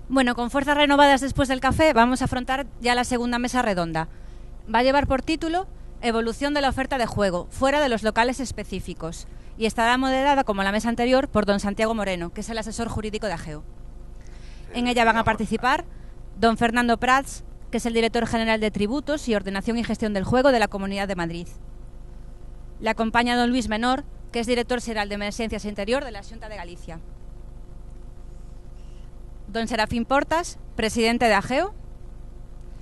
Bueno, con fuerzas renovadas después del café, vamos a afrontar ya la segunda mesa redonda. Va a llevar por título Evolución de la oferta de juego, fuera de los locales específicos, y estará moderada, como la mesa anterior, por don Santiago Moreno, que es el asesor jurídico de AGEO. En ella van a participar don Fernando Prats, que es el director general de Tributos y Ordenación y Gestión del Juego de la Comunidad de Madrid. Le acompaña don Luis Menor, que es director xeral de Emerxencias e Interior de la Xunta de Galicia. Don Serafín Portas, presidente de AGEO.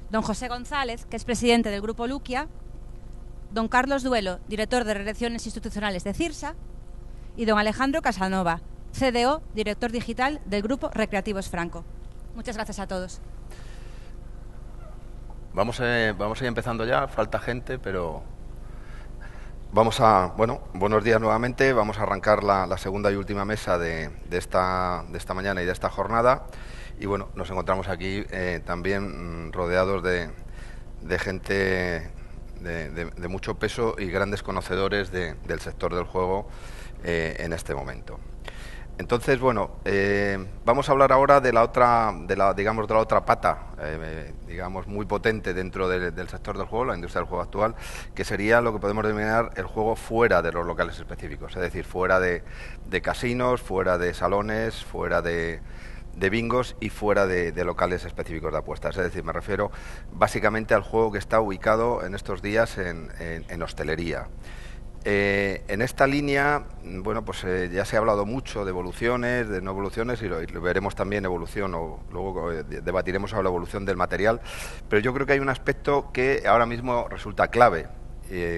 Don José González, que es presidente del Grupo Luquia. Don Carlos Duelo, director de Relaciones Institucionales de CIRSA. Y don Alejandro Casanova, CDO, director digital del Grupo Recreativos Franco. Muchas gracias a todos. Vamos a ir empezando ya, falta gente, pero buenos días nuevamente. Vamos a arrancar la segunda y última mesa de esta mañana y de esta jornada. Y bueno, nos encontramos aquí también rodeados de gente de mucho peso y grandes conocedores del sector del juego en este momento. Entonces, bueno, vamos a hablar ahora de la otra pata, digamos, muy potente dentro del sector del juego, la industria del juego actual, que sería lo que podemos denominar el juego fuera de los locales específicos, es decir, fuera de casinos, fuera de salones, fuera de bingos y fuera de locales específicos de apuestas. Es decir, me refiero básicamente al juego que está ubicado en estos días en hostelería. En esta línea, bueno, pues ya se ha hablado mucho de evoluciones, de no evoluciones, y lo veremos también evolución, o luego debatiremos sobre la evolución del material, pero yo creo que hay un aspecto que ahora mismo resulta clave,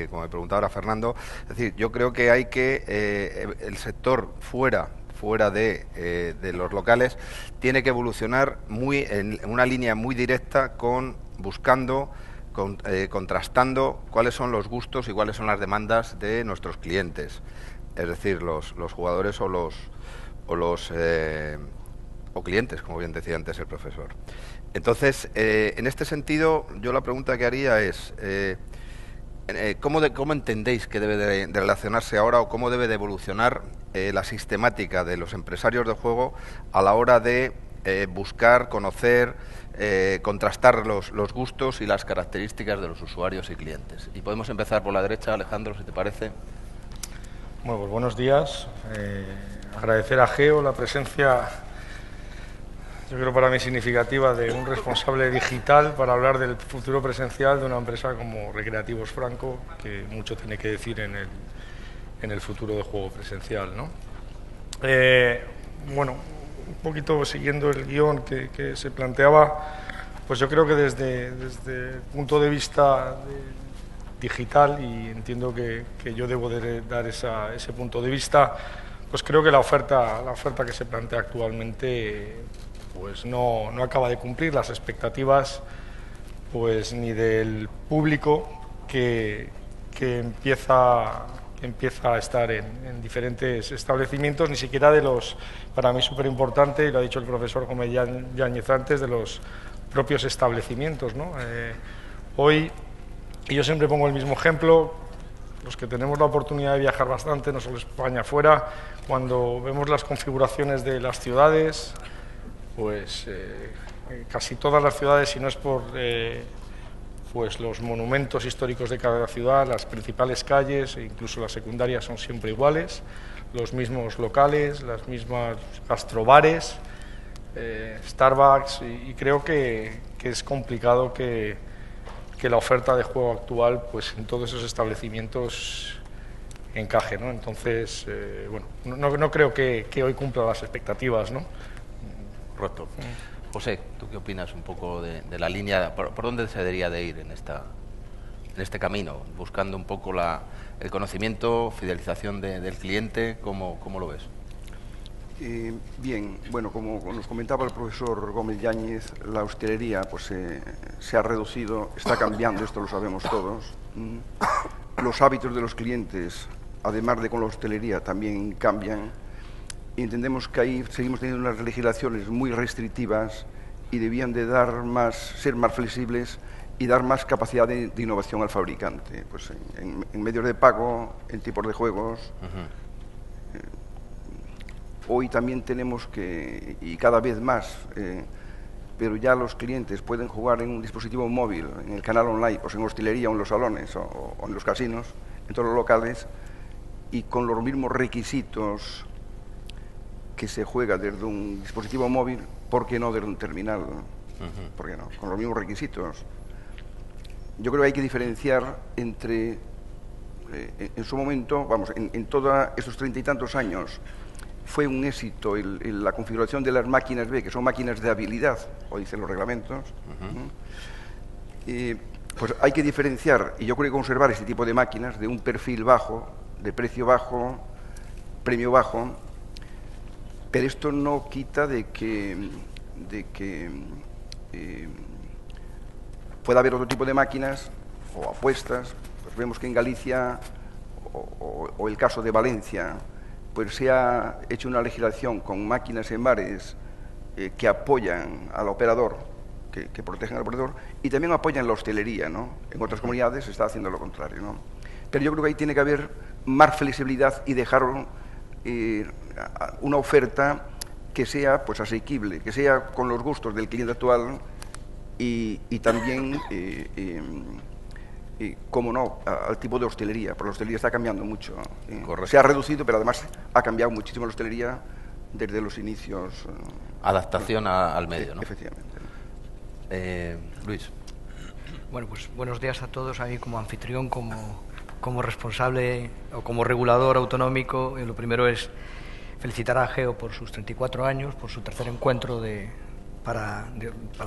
como me preguntaba ahora Fernando, es decir, yo creo que hay que el sector fuera de los locales tiene que evolucionar en una línea muy directa buscando contrastando cuáles son los gustos y cuáles son las demandas de nuestros clientes, es decir, los jugadores o clientes, como bien decía antes el profesor. Entonces, en este sentido, yo la pregunta que haría es ¿cómo entendéis que debe de relacionarse ahora o cómo debe de evolucionar la sistemática de los empresarios de juego a la hora de buscar, conocer, contrastar los gustos y las características de los usuarios y clientes? Y podemos empezar por la derecha, Alejandro, si te parece. Bueno, pues buenos días. Agradecer a AGEO la presencia, yo creo para mí significativa, de un responsable digital para hablar del futuro presencial de una empresa como Recreativos Franco, que mucho tiene que decir en el futuro de juego presencial, ¿no? Bueno, un poquito siguiendo el guión que se planteaba, pues yo creo que desde el punto de vista digital, y entiendo que yo debo de dar ese punto de vista, pues creo que la oferta que se plantea actualmente pues no acaba de cumplir las expectativas, pues ni del público que empieza a estar en diferentes establecimientos, ni siquiera de los, para mí súper importante, y lo ha dicho el profesor Gómez Yáñez antes, de los propios establecimientos, ¿no? Hoy, y yo siempre pongo el mismo ejemplo, los que tenemos la oportunidad de viajar bastante, no solo España, fuera, cuando vemos las configuraciones de las ciudades, pues casi todas las ciudades, si no es por pues los monumentos históricos de cada ciudad, las principales calles e incluso las secundarias son siempre iguales, los mismos locales, las mismas gastrobares, Starbucks, y creo que es complicado que la oferta de juego actual pues en todos esos establecimientos encaje, ¿no? Entonces, bueno, no creo que hoy cumpla las expectativas, ¿no? Correcto. José, ¿tú qué opinas un poco de la línea, por dónde se debería de ir en este camino, buscando un poco el conocimiento, fidelización del cliente? ¿Cómo lo ves? Bien, bueno, como nos comentaba el profesor Gómez Yáñez, la hostelería pues se ha reducido, está cambiando, esto lo sabemos todos. Los hábitos de los clientes, además de con la hostelería, también cambian. Y entendemos que ahí seguimos teniendo unas legislaciones muy restrictivas y debían de ser más flexibles y dar más capacidad de innovación al fabricante, pues en medios de pago, en tipos de juegos. Hoy también tenemos que, y cada vez más, pero ya los clientes pueden jugar en un dispositivo móvil, en el canal online, pues en hostelería o en los salones o en los casinos, en todos los locales, y con los mismos requisitos que se juega desde un dispositivo móvil, ¿por qué no desde un terminal? ¿Por qué no? Con los mismos requisitos. Yo creo que hay que diferenciar entre, en su momento, vamos, en todos estos 30 y tantos años, fue un éxito la configuración de las máquinas B, que son máquinas de habilidad, o dicen los reglamentos. Pues hay que diferenciar, y yo creo que conservar este tipo de máquinas de un perfil bajo, de precio bajo, premio bajo, pero esto no quita de que pueda haber otro tipo de máquinas o apuestas. Pues vemos que en Galicia, o el caso de Valencia, pues se ha hecho una legislación con máquinas en bares que apoyan al operador, que protegen al operador, y también apoyan la hostelería, ¿no? En otras comunidades se está haciendo lo contrario, ¿no? Pero yo creo que ahí tiene que haber más flexibilidad y dejar una oferta que sea pues asequible, que sea con los gustos del cliente actual y también, como no, al tipo de hostelería, porque la hostelería está cambiando mucho. Se ha reducido, pero además ha cambiado muchísimo la hostelería desde los inicios. Adaptación al medio, ¿no? Efectivamente. Luis. Bueno, pues buenos días a todos. A mí como anfitrión, como responsable o como regulador autonómico, lo primero es felicitar a AGEO por sus 34 años, por su tercer encuentro para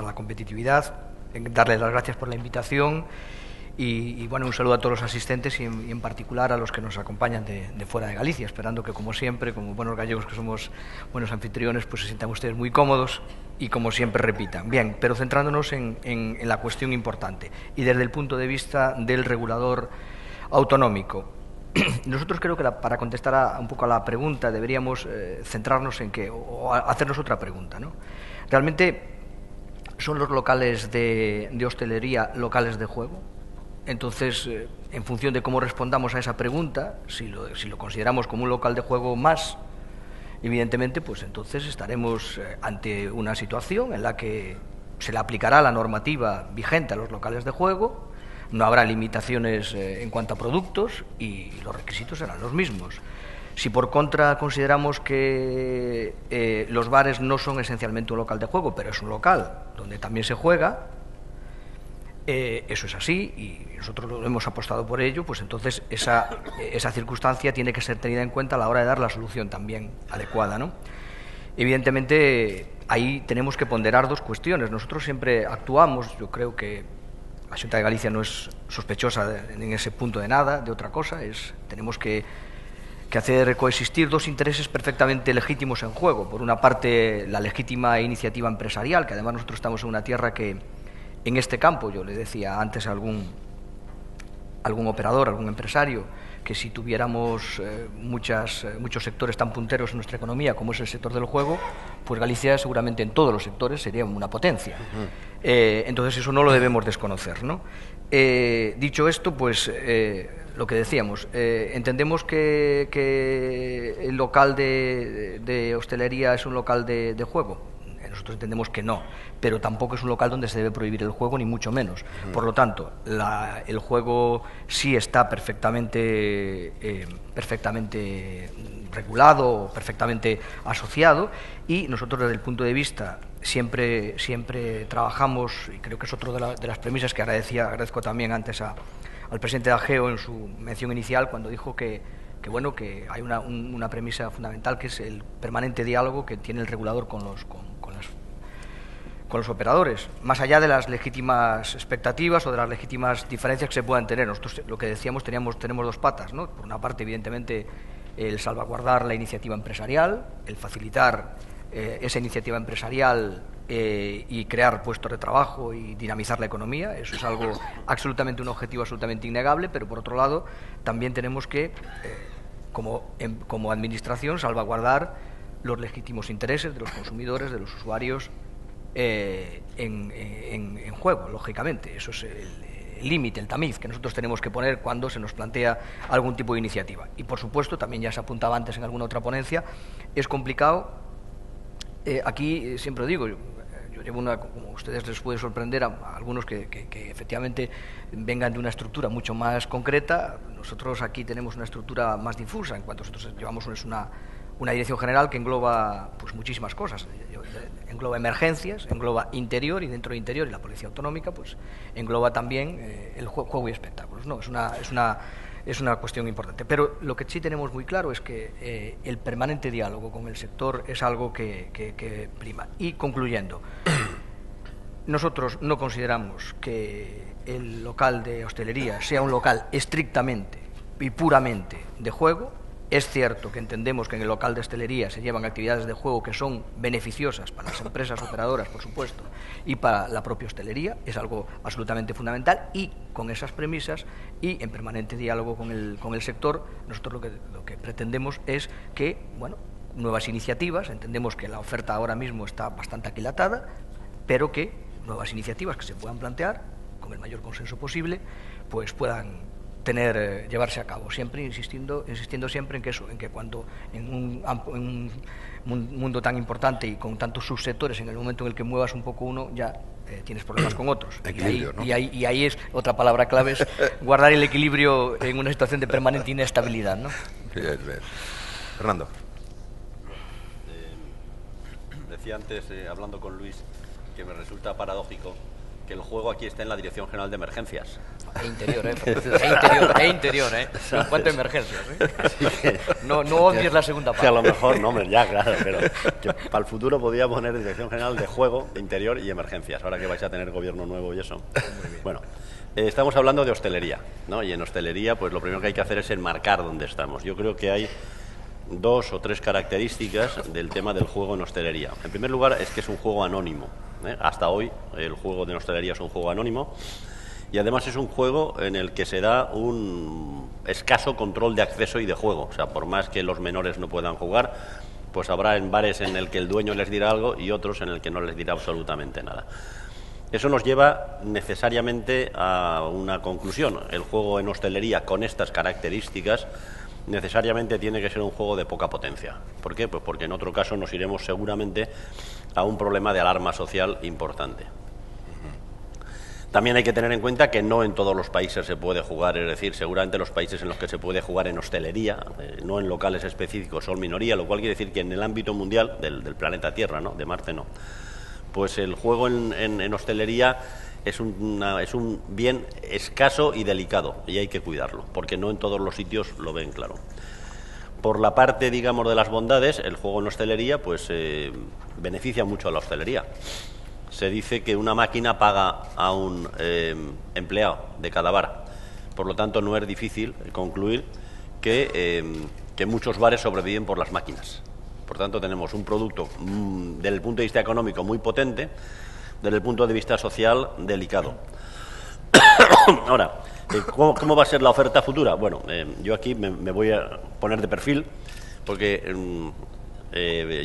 la competitividad, darles las gracias por la invitación y bueno, un saludo a todos los asistentes y en particular a los que nos acompañan de fuera de Galicia, esperando que como siempre, como buenos gallegos que somos buenos anfitriones, pues se sientan ustedes muy cómodos y como siempre repitan. Bien, pero centrándonos en la cuestión importante y desde el punto de vista del regulador autonómico. Nosotros creo que para contestar un poco a la pregunta deberíamos centrarnos en o hacernos otra pregunta, ¿no? ¿Realmente son los locales de hostelería locales de juego? Entonces, en función de cómo respondamos a esa pregunta, si lo consideramos como un local de juego más, evidentemente, pues entonces estaremos ante una situación en la que se le aplicará la normativa vigente a los locales de juego, no habrá limitaciones en cuanto a productos y los requisitos serán los mismos. Si por contra consideramos que los bares no son esencialmente un local de juego, pero es un local donde también se juega, eso es así y nosotros lo hemos apostado por ello, pues entonces esa circunstancia tiene que ser tenida en cuenta a la hora de dar la solución también adecuada, ¿no? Evidentemente, ahí tenemos que ponderar dos cuestiones. Nosotros siempre actuamos, yo creo que la Xunta de Galicia no es sospechosa en ese punto de nada, de otra cosa, tenemos que hacer coexistir dos intereses perfectamente legítimos en juego. Por una parte, la legítima iniciativa empresarial, que además nosotros estamos en una tierra que, en este campo, yo le decía antes a algún operador, algún empresario, que si tuviéramos muchos sectores tan punteros en nuestra economía como es el sector del juego, pues Galicia seguramente en todos los sectores sería una potencia. Entonces eso no lo debemos desconocer, ¿no? Dicho esto, pues lo que decíamos, entendemos que el local de hostelería es un local de juego. Nosotros entendemos que no, pero tampoco es un local donde se debe prohibir el juego, ni mucho menos. Por lo tanto, el juego sí está perfectamente regulado, perfectamente asociado, y nosotros desde el punto de vista siempre trabajamos, y creo que es otra de las premisas que agradezco también antes al presidente de AGEO en su mención inicial, cuando dijo que hay una premisa fundamental, que es el permanente diálogo que tiene el regulador con los operadores, más allá de las legítimas expectativas o de las legítimas diferencias que se puedan tener. Nosotros, lo que decíamos, tenemos dos patas, ¿no? Por una parte, evidentemente, el salvaguardar la iniciativa empresarial, el facilitar esa iniciativa empresarial y crear puestos de trabajo y dinamizar la economía. Eso es algo absolutamente, un objetivo absolutamente innegable, pero por otro lado también tenemos que, como administración, salvaguardar los legítimos intereses de los consumidores, de los usuarios en juego, lógicamente. Eso es el límite, el tamiz que nosotros tenemos que poner cuando se nos plantea algún tipo de iniciativa. Y por supuesto, también ya se apuntaba antes en alguna otra ponencia, es complicado. Aquí siempre digo, yo yo llevo como a ustedes les puede sorprender, a algunos que efectivamente vengan de una estructura mucho más concreta. Nosotros aquí tenemos una estructura más difusa, en cuanto nosotros llevamos una dirección general que engloba pues muchísimas cosas. Engloba emergencias, engloba interior, y dentro de interior y la Policía Autonómica pues engloba también el juego y espectáculos, ¿no? Es una cuestión importante. Pero lo que sí tenemos muy claro es que el permanente diálogo con el sector es algo que prima. Y concluyendo, nosotros no consideramos que el local de hostelería sea un local estrictamente y puramente de juego. Es cierto que entendemos que en el local de hostelería se llevan actividades de juego que son beneficiosas para las empresas operadoras, por supuesto, y para la propia hostelería. Es algo absolutamente fundamental, y con esas premisas y en permanente diálogo con el sector, nosotros lo que pretendemos es que, bueno, nuevas iniciativas, entendemos que la oferta ahora mismo está bastante aquilatada, pero que nuevas iniciativas que se puedan plantear con el mayor consenso posible, pues puedan llevarse a cabo, siempre insistiendo siempre en que cuando en un mundo tan importante y con tantos subsectores, en el momento en el que muevas un poco uno, ya tienes problemas con otros. Equilibrio, ¿no? Y ahí es otra palabra clave, es guardar el equilibrio en una situación de permanente inestabilidad, ¿no? Bien. Fernando. Decía antes, hablando con Luis, que me resulta paradójico que el juego aquí está en la Dirección General de Emergencias. E interior, en cuanto a emergencias, no odies la segunda parte. Que a lo mejor, no, hombre, ya, claro, pero que para el futuro podría poner Dirección General de Juego, Interior y Emergencias, ahora que vais a tener gobierno nuevo y eso. Bueno, estamos hablando de hostelería, ¿no? Y en hostelería, pues lo primero que hay que hacer es enmarcar dónde estamos. Yo creo que hay 2 o 3 características del tema del juego en hostelería. En primer lugar, es que es un juego anónimo. Hasta hoy el juego de hostelería es un juego anónimo, y además es un juego en el que se da un escaso control de acceso y de juego. O sea, por más que los menores no puedan jugar, pues habrá en bares en el que el dueño les dirá algo y otros en el que no les dirá absolutamente nada. Eso nos lleva necesariamente a una conclusión. El juego en hostelería con estas características necesariamente tiene que ser un juego de poca potencia. ¿Por qué? Pues porque en otro caso nos iremos seguramente a un problema de alarma social importante. También hay que tener en cuenta que no en todos los países se puede jugar, es decir, seguramente los países en los que se puede jugar en hostelería, no en locales específicos, son minoría, lo cual quiere decir que en el ámbito mundial del planeta Tierra, ¿no?, de Marte no, pues el juego en hostelería es un bien escaso y delicado, y hay que cuidarlo, porque no en todos los sitios lo ven claro. Por la parte, digamos, de las bondades, el juego en hostelería pues beneficia mucho a la hostelería. Se dice que una máquina paga a un empleado de cada bar. Por lo tanto, no es difícil concluir que muchos bares sobreviven por las máquinas. Por tanto, tenemos un producto desde el punto de vista económico muy potente, desde el punto de vista social delicado. Ahora, ¿cómo va a ser la oferta futura? Bueno, yo aquí me voy a poner de perfil, porque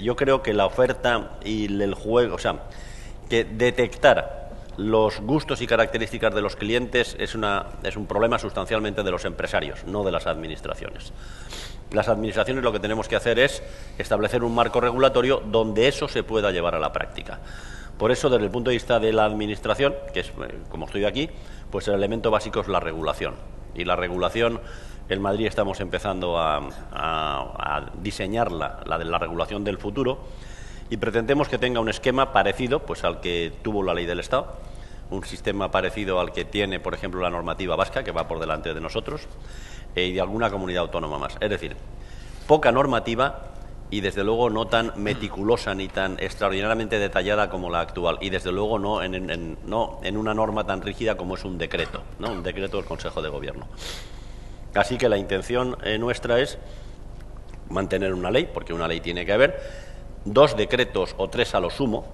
yo creo que la oferta y el juego, o sea, que detectar los gustos y características de los clientes es un problema sustancialmente de los empresarios, no de las administraciones. Las administraciones lo que tenemos que hacer es establecer un marco regulatorio donde eso se pueda llevar a la práctica. Por eso, desde el punto de vista de la administración, que es como estoy aquí, pues el elemento básico es la regulación. Y la regulación, en Madrid estamos empezando a diseñar la regulación del futuro, y pretendemos que tenga un esquema parecido pues al que tuvo la ley del Estado, un sistema parecido al que tiene, por ejemplo, la normativa vasca, que va por delante de nosotros, y de alguna comunidad autónoma más. Es decir, poca normativa y, desde luego, no tan meticulosa ni tan extraordinariamente detallada como la actual, y, desde luego, no en una norma tan rígida como es un decreto, ¿no?, un decreto del Consejo de Gobierno. Así que la intención nuestra es mantener una ley, porque una ley tiene que haber, 2 decretos o 3 a lo sumo,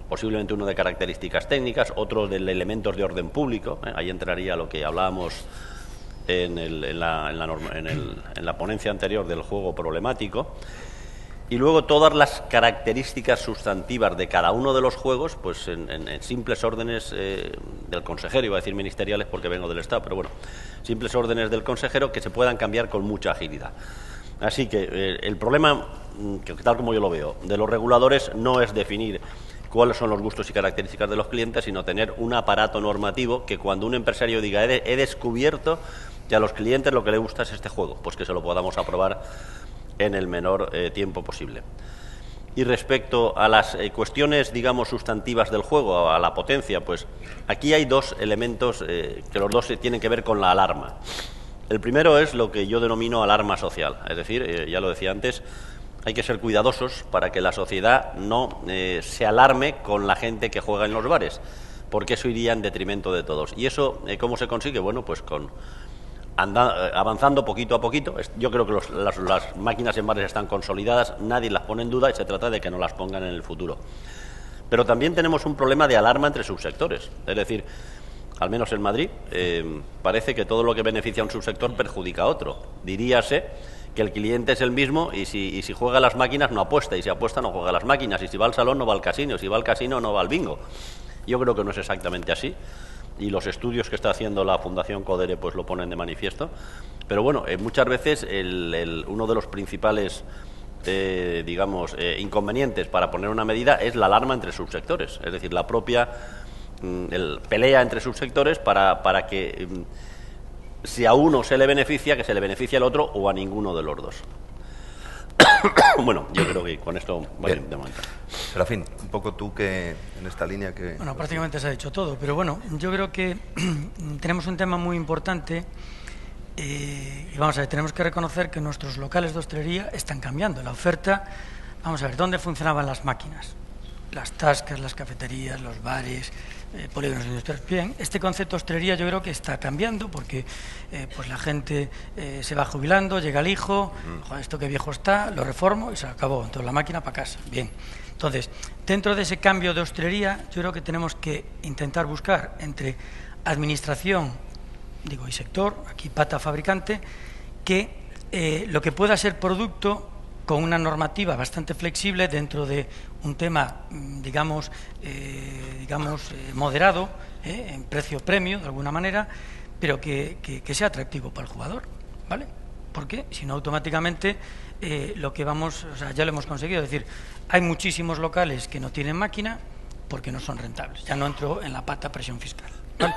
posiblemente uno de características técnicas, otro de elementos de orden público. Ahí entraría lo que hablábamos en la ponencia anterior del juego problemático. Y luego todas las características sustantivas de cada uno de los juegos, pues en simples órdenes del consejero, iba a decir ministeriales porque vengo del Estado, pero bueno, simples órdenes del consejero que se puedan cambiar con mucha agilidad. Así que el problema, que tal como yo lo veo, de los reguladores no es definir cuáles son los gustos y características de los clientes, sino tener un aparato normativo que cuando un empresario diga he descubierto que a los clientes lo que les gusta es este juego, pues que se lo podamos aprobar en el menor tiempo posible. Y respecto a las cuestiones, digamos, sustantivas del juego, a la potencia, pues aquí hay dos elementos que los dos tienen que ver con la alarma. El primero es lo que yo denomino alarma social, es decir, ya lo decía antes, hay que ser cuidadosos para que la sociedad no se alarme con la gente que juega en los bares, porque eso iría en detrimento de todos. ¿Y eso cómo se consigue? Bueno, pues avanzando poquito a poquito. Yo creo que las máquinas en bares están consolidadas, nadie las pone en duda y se trata de que no las pongan en el futuro. Pero también tenemos un problema de alarma entre subsectores, es decir, al menos en Madrid, parece que todo lo que beneficia a un subsector perjudica a otro. Diríase que el cliente es el mismo y si juega a las máquinas no apuesta, y si apuesta no juega a las máquinas, y si va al salón no va al casino, y si va al casino no va al bingo. Yo creo que no es exactamente así, y los estudios que está haciendo la Fundación Codere pues lo ponen de manifiesto. Pero bueno, muchas veces uno de los principales inconvenientes para poner una medida es la alarma entre subsectores, es decir, la propia pelea entre subsectores para que si a uno se le beneficia, que se le beneficie al otro o a ninguno de los dos. Bueno, yo creo que con esto voy de momento. Serafín, un poco tú que en esta línea que... Bueno, prácticamente se ha dicho todo, pero bueno, yo creo que tenemos un tema muy importante y vamos a ver, tenemos que reconocer que nuestros locales de hostelería están cambiando. La oferta, vamos a ver, ¿dónde funcionaban las máquinas? Las tascas, las cafeterías, los bares, polígonos industriales. Bien, este concepto de hostelería yo creo que está cambiando porque pues la gente se va jubilando, llega el hijo, joder, esto que viejo está, lo reformo y se acabó. Entonces la máquina para casa. Bien. Entonces, dentro de ese cambio de hostelería, yo creo que tenemos que intentar buscar entre administración, y sector, aquí pata fabricante, que lo que pueda ser producto con una normativa bastante flexible dentro de un tema, digamos, moderado, en precio premio, de alguna manera, pero que sea atractivo para el jugador, ¿vale? Porque si no, automáticamente lo que vamos, o sea, ya lo hemos conseguido. Es decir, hay muchísimos locales que no tienen máquina porque no son rentables. Ya no entro en la pata presión fiscal, ¿vale?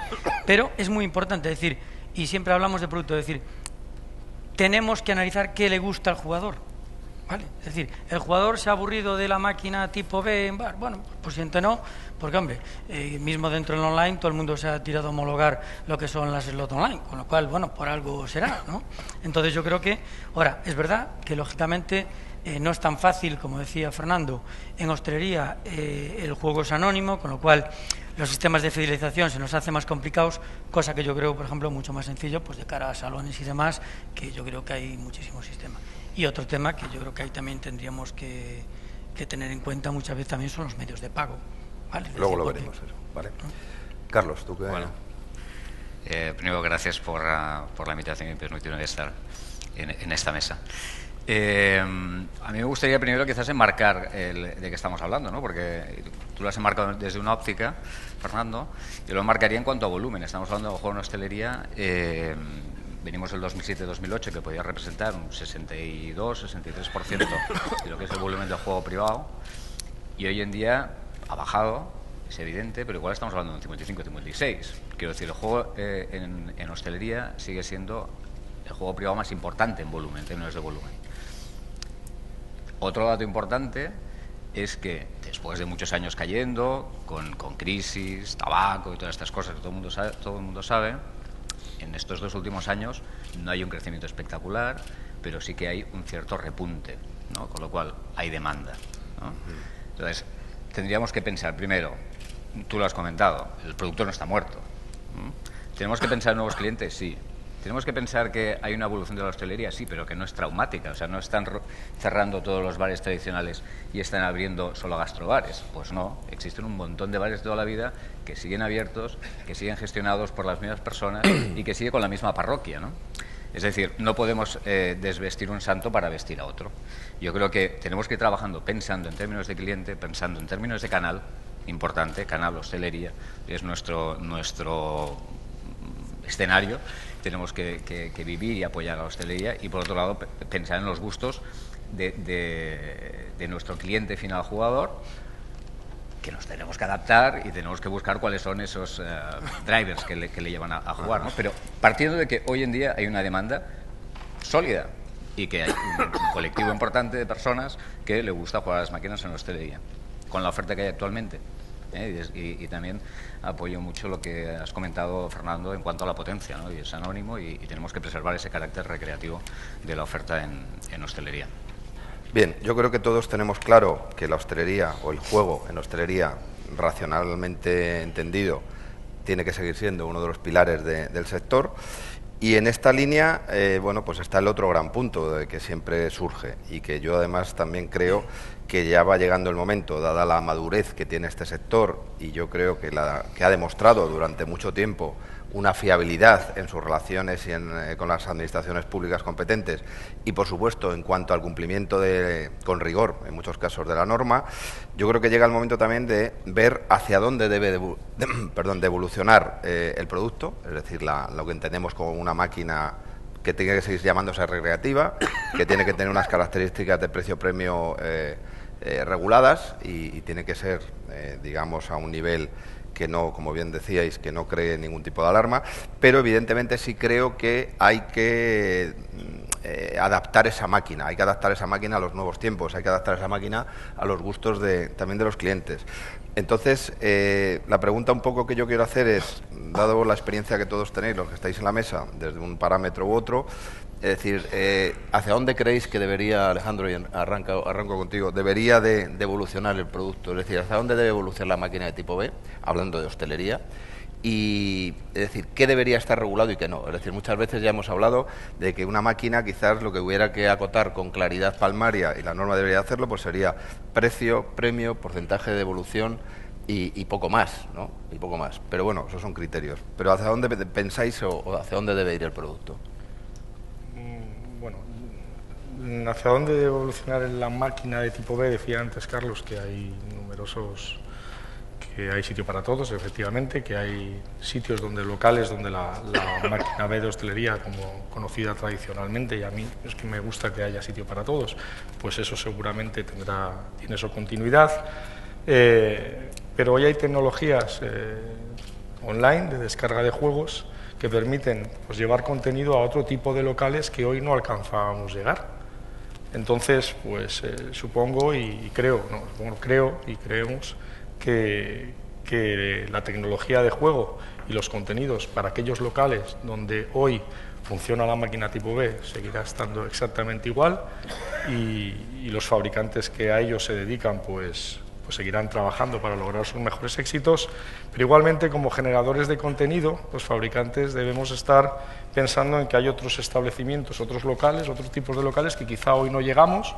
Pero es muy importante, es decir, y siempre hablamos de producto, es decir, tenemos que analizar qué le gusta al jugador. ¿Vale? Es decir, el jugador se ha aburrido de la máquina tipo B en bar. Bueno, pues siente no, porque hombre, mismo dentro del online todo el mundo se ha tirado a homologar lo que son las slot online, con lo cual, bueno, por algo será, ¿no? Entonces yo creo que, ahora, es verdad que lógicamente no es tan fácil, como decía Fernando, en hostelería el juego es anónimo, con lo cual los sistemas de fidelización se nos hacen más complicados, cosa que yo creo, por ejemplo, mucho más sencillo, pues de cara a salones y demás, que yo creo que hay muchísimos sistemas. Y otro tema que yo creo que ahí también tendríamos que tener en cuenta muchas veces también son los medios de pago, ¿vale? Luego lo veremos eso, ¿vale? Carlos, tú qué... Bueno, primero gracias por la invitación y permitirme estar en esta mesa. A mí me gustaría primero quizás enmarcar de qué estamos hablando, ¿no? Porque tú lo has enmarcado desde una óptica, Fernando, yo lo enmarcaría en cuanto a volumen. Estamos hablando de juego en hostelería. Venimos del 2007-2008, que podía representar un 62-63% de lo que es el volumen del juego privado, y hoy en día ha bajado, es evidente, pero igual estamos hablando de un 55-56. Quiero decir, el juego en hostelería sigue siendo el juego privado más importante en volumen, en términos de volumen. Otro dato importante es que después de muchos años cayendo, con crisis, tabaco y todas estas cosas que todo el mundo sabe, en estos 2 últimos años no hay un crecimiento espectacular, pero sí que hay un cierto repunte, ¿no? Con lo cual hay demanda, ¿no? Entonces, tendríamos que pensar, primero, tú lo has comentado, el producto no está muerto. ¿Tenemos que pensar en nuevos clientes? Sí. ¿Tenemos que pensar que hay una evolución de la hostelería? Sí, pero que no es traumática, o sea, no están cerrando todos los bares tradicionales y están abriendo solo gastrobares. Pues no, existen un montón de bares de toda la vida que siguen abiertos, que siguen gestionados por las mismas personas y que sigue con la misma parroquia, ¿no? Es decir, no podemos desvestir un santo para vestir a otro. Yo creo que tenemos que ir trabajando pensando en términos de cliente, pensando en términos de canal, importante, canal hostelería, es nuestro escenario. Tenemos que vivir y apoyar a la hostelería y, por otro lado, pensar en los gustos de nuestro cliente final jugador, que nos tenemos que adaptar y tenemos que buscar cuáles son esos drivers que le llevan a jugar, ¿no? Pero partiendo de que hoy en día hay una demanda sólida y que hay un colectivo importante de personas que le gusta jugar a las máquinas en la hostelería, con la oferta que hay actualmente. Y también apoyo mucho lo que has comentado, Fernando, en cuanto a la potencia, ¿no? Y es anónimo y tenemos que preservar ese carácter recreativo de la oferta en hostelería. Bien, yo creo que todos tenemos claro que la hostelería o el juego en hostelería, racionalmente entendido, tiene que seguir siendo uno de los pilares del sector. Y en esta línea, bueno, pues está el otro gran punto de que siempre surge y que yo además también creo que ya va llegando el momento, dada la madurez que tiene este sector, y yo creo que ha demostrado durante mucho tiempo una fiabilidad en sus relaciones y con las administraciones públicas competentes y, por supuesto, en cuanto al cumplimiento con rigor, en muchos casos, de la norma. Yo creo que llega el momento también de ver hacia dónde debe de evolucionar el producto, es decir, lo que entendemos como una máquina que tiene que seguir llamándose recreativa, que tiene que tener unas características de precio-premio reguladas y tiene que ser, digamos, a un nivel que no, como bien decíais, que no cree ningún tipo de alarma, pero evidentemente sí creo que hay que adaptar esa máquina, hay que adaptar esa máquina a los nuevos tiempos, hay que adaptar esa máquina a los gustos también de los clientes. Entonces, la pregunta un poco que yo quiero hacer es, dado la experiencia que todos tenéis, los que estáis en la mesa, desde un parámetro u otro, es decir, ¿hacia dónde creéis que debería, Alejandro, y arranco contigo, debería de evolucionar el producto? Es decir, ¿hacia dónde debe evolucionar la máquina de tipo B, hablando de hostelería? Y, es decir, ¿qué debería estar regulado y qué no? Es decir, muchas veces ya hemos hablado de que una máquina quizás lo que hubiera que acotar con claridad palmaria, y la norma debería hacerlo, pues sería precio, premio, porcentaje de devolución y poco más, ¿no? Y poco más. Pero bueno, esos son criterios. Pero ¿hacia dónde pensáis o hacia dónde debe ir el producto? Bueno, hacia dónde debe evolucionar la máquina de tipo B, decía antes Carlos, que hay que hay sitio para todos, efectivamente, que hay sitios locales donde la máquina B de hostelería, como conocida tradicionalmente, y a mí es que me gusta que haya sitio para todos, pues eso seguramente tiene su continuidad. Pero hoy hay tecnologías online de descarga de juegos que permiten, pues, llevar contenido a otro tipo de locales que hoy no alcanzábamos llegar. Entonces, pues supongo y creo, creo y creemos que la tecnología de juego y los contenidos para aquellos locales donde hoy funciona la máquina tipo B seguirá estando exactamente igual, y los fabricantes que a ellos se dedican pues seguirán trabajando para lograr sus mejores éxitos, pero igualmente, como generadores de contenido, los fabricantes debemos estar pensando en que hay otros establecimientos, otros locales, otros tipos de locales que quizá hoy no llegamos,